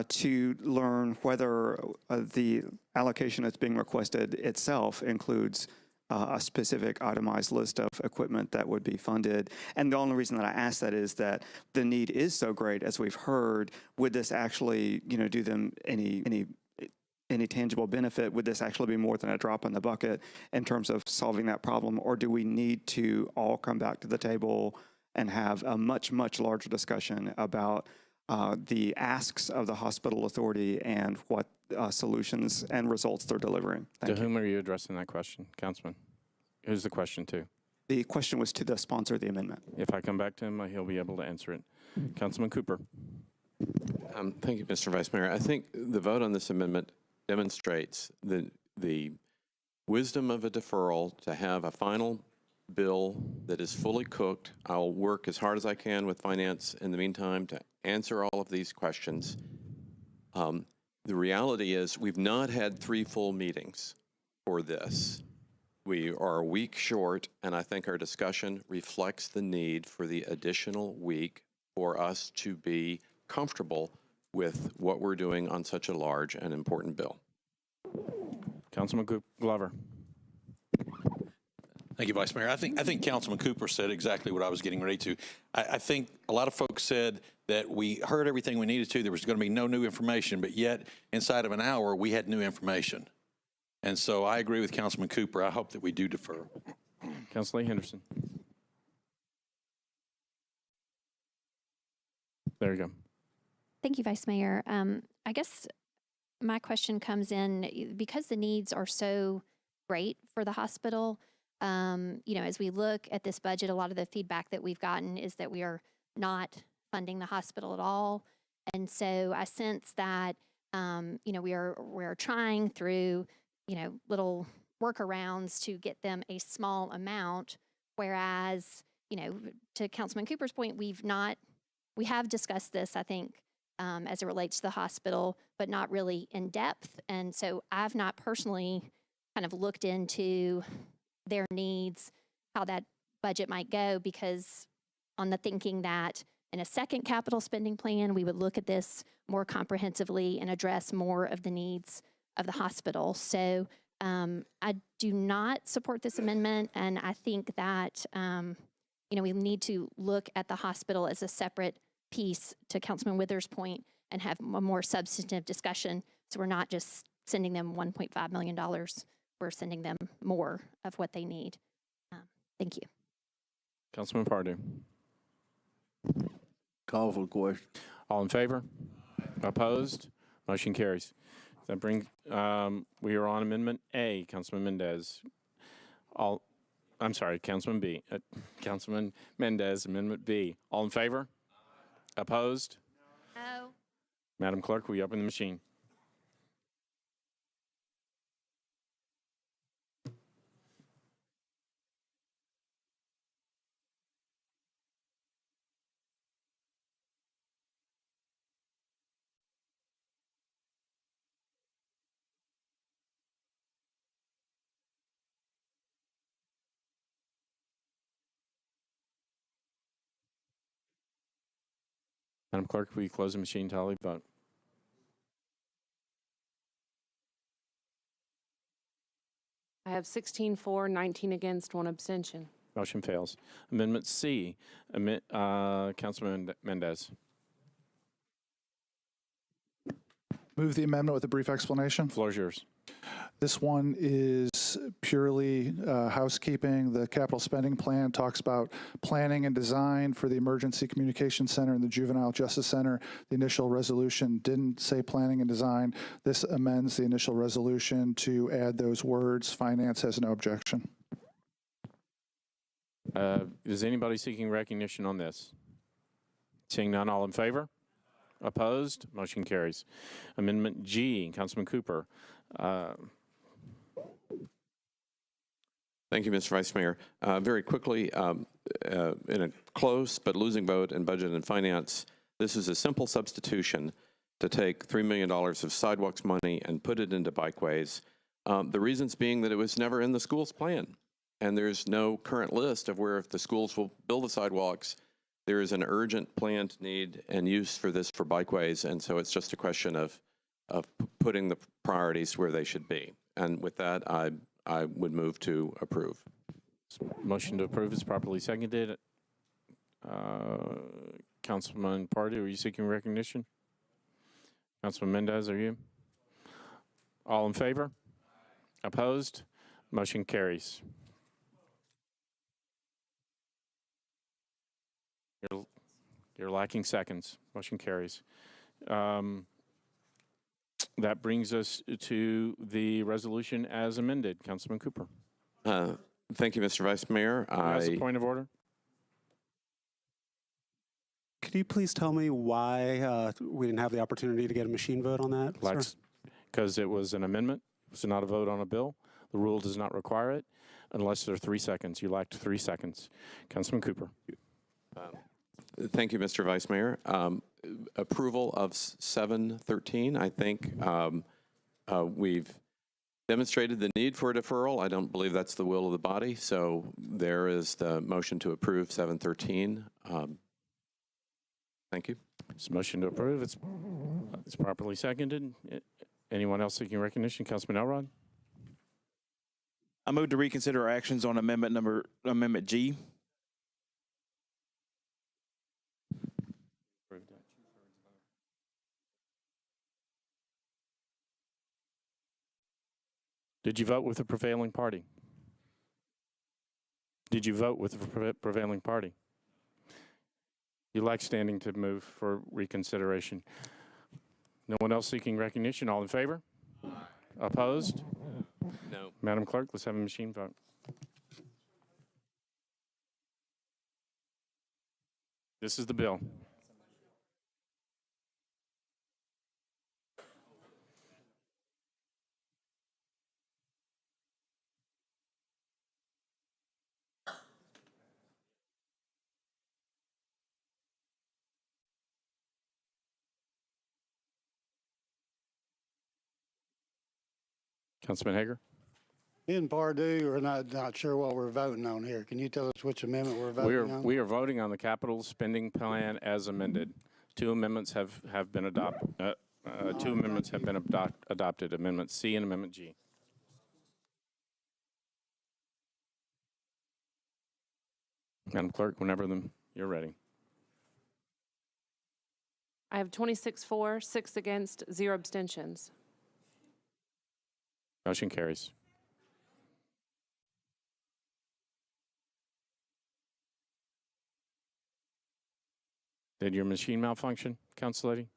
to learn whether the allocation that's being requested itself includes a specific itemized list of equipment that would be funded. And the only reason that I ask that is that the need is so great, as we've heard. Would this actually, do them any tangible benefit? Would this actually be more than a drop in the bucket in terms of solving that problem? Or do we need to all come back to the table and have a much, much larger discussion about the asks of the hospital authority and what solutions and results they're delivering? To whom are you addressing that question, Councilman? Who's the question to? The question was to the sponsor of the amendment. If I come back to him, he'll be able to answer it. Councilman Cooper. Thank you, Mr. Vice Mayor. I think the vote on this amendment demonstrates the wisdom of a deferral to have a final bill that is fully cooked. I'll work as hard as I can with finance in the meantime to answer all of these questions. The reality is we've not had 3 full meetings for this. We are a week short, and I think our discussion reflects the need for the additional week for us to be comfortable with what we're doing on such a large and important bill. Councilman Glover. Thank you, Vice Mayor. I think Councilman Cooper said exactly what I was getting ready to. I think a lot of folks said that we heard everything we needed to. There was going to be no new information, but yet inside of an hour, we had new information. And so I agree with Councilman Cooper. I hope that we do defer. Councilor Henderson. There you go. Thank you, Vice Mayor. I guess my question comes in because the needs are so great for the hospital. As we look at this budget, a lot of the feedback that we've gotten is that we are not funding the hospital at all. And so I sense that, we're trying through, little workarounds to get them a small amount. Whereas, to Councilman Cooper's point, we have discussed this, I think, as it relates to the hospital, but not really in depth. And so I've not personally kind of looked into their needs, how that budget might go, because on the thinking that in a second capital spending plan, we would look at this more comprehensively and address more of the needs of the hospital. So I do not support this amendment, and I think that, we need to look at the hospital as a separate piece, to Councilman Withers' point, and have a more substantive discussion. So we're not just sending them $1.5 million. We're sending them more of what they need. Thank you. Councilman Pardue. Call for the question. All in favor? Opposed? Motion carries. That brings, we are on Amendment A, Councilman Mendez. Councilman B. Councilman Mendez, Amendment B. All in favor? Opposed? No. Madam Clerk, will you open the machine? Madam Clerk, will you close the machine tally vote? I have 16 for, 19 against, 1 abstention. Motion fails. Amendment C, Councilman Mendez. Move the amendment with a brief explanation. Floor is yours. This one is purely housekeeping. The capital spending plan talks about planning and design for the Emergency Communication Center and the Juvenile Justice Center. The initial resolution didn't say planning and design. This amends the initial resolution to add those words. Finance has no objection. Is anybody seeking recognition on this? Seeing none, all in favor? Opposed? Motion carries. Amendment G, Councilman Cooper. Thank you, Mr. Vice Mayor. Very quickly, in a close but losing vote in Budget and Finance, this is a simple substitution to take $3 million of sidewalks money and put it into bikeways. The reasons being that it was never in the school's plan, and there's no current list of where if the schools will build the sidewalks, there is an urgent planned need and use for this for bikeways, and so it's just a question of putting the priorities where they should be. And with that, I would move to approve. Motion to approve is properly seconded. Councilman Pardue, are you seeking recognition? Councilman Mendez, are you? All in favor? Opposed? Motion carries. You're lacking seconds. Motion carries. That brings us to the resolution as amended. Councilman Cooper. Thank you, Mr. Vice Mayor. As a point of order. Could you please tell me why we didn't have the opportunity to get a machine vote on that, sir? Because it was an amendment. It was not a vote on a bill. The rule does not require it unless there are 3 seconds. You lacked 3 seconds. Councilman Cooper. Thank you, Mr. Vice Mayor. Approval of 713. I think we've demonstrated the need for a deferral. I don't believe that's the will of the body. So there is the motion to approve 713. Thank you. It's a motion to approve. It's properly seconded. Anyone else seeking recognition? Councilman Elrod. I move to reconsider our actions on Amendment G. Did you vote with the prevailing party? Did you vote with the prevailing party? You like standing to move for reconsideration. No one else seeking recognition? All in favor? Aye. Opposed? No. Madam Clerk, let's have a machine vote. This is the bill. Councilman Hager. Me and Pardue are not sure what we're voting on here. Can you tell us which amendment we're voting on? We are voting on the capital spending plan as amended. 2 amendments have been adopted. 2 amendments have been adopted, Amendment C and Amendment G. Madam Clerk, whenever you're ready. I have 26 for, 6 against, 0 abstentions. Motion carries. Did your machine malfunction, Council Lady?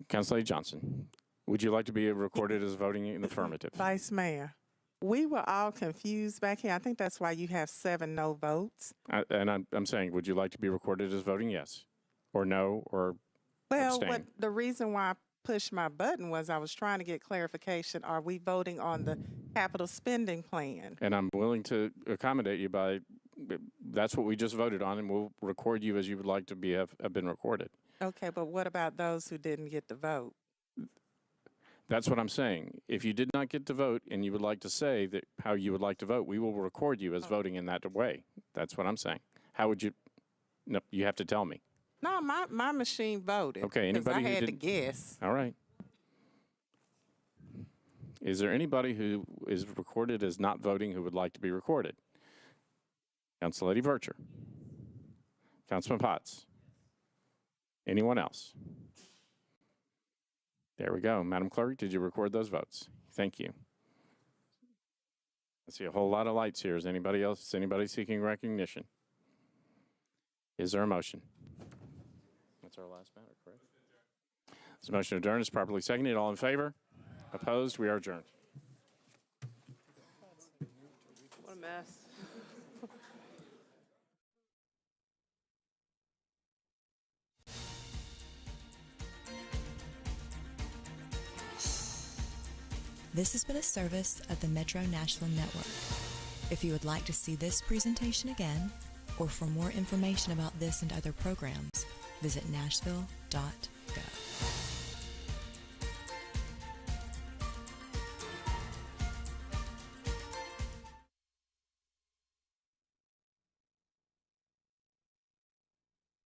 Council Lady Johnson, would you like to be recorded as voting in affirmative? Vice Mayor, we were all confused back here. I think that's why you have 7 no votes. And I'm saying, would you like to be recorded as voting yes, or no, or abstain? The reason why I pushed my button was I was trying to get clarification. Are we voting on the capital spending plan? And I'm willing to accommodate you by, that's what we just voted on, and we'll record you as you would like to have been recorded. Okay, but what about those who didn't get to vote? That's what I'm saying. If you did not get to vote and you would like to say that how you would like to vote, we will record you as voting in that way. That's what I'm saying. How would you? No, you have to tell me. No, my machine voted. Okay, 'cause anybody I who had to didn't- guess. All right. Is there anybody who is recorded as not voting who would like to be recorded? Council Lady Vercher. Councilman Potts. Anyone else? There we go. Madam Clerk, did you record those votes? Thank you. I see a whole lot of lights here. Is anybody else? Is anybody seeking recognition? Is there a motion? That's our last matter, correct? This motion adjourned is properly seconded. All in favor? Opposed? We are adjourned. What a mess. This has been a service of the Metro Nashville Network. If you would like to see this presentation again, or for more information about this and other programs, visit nashville.org.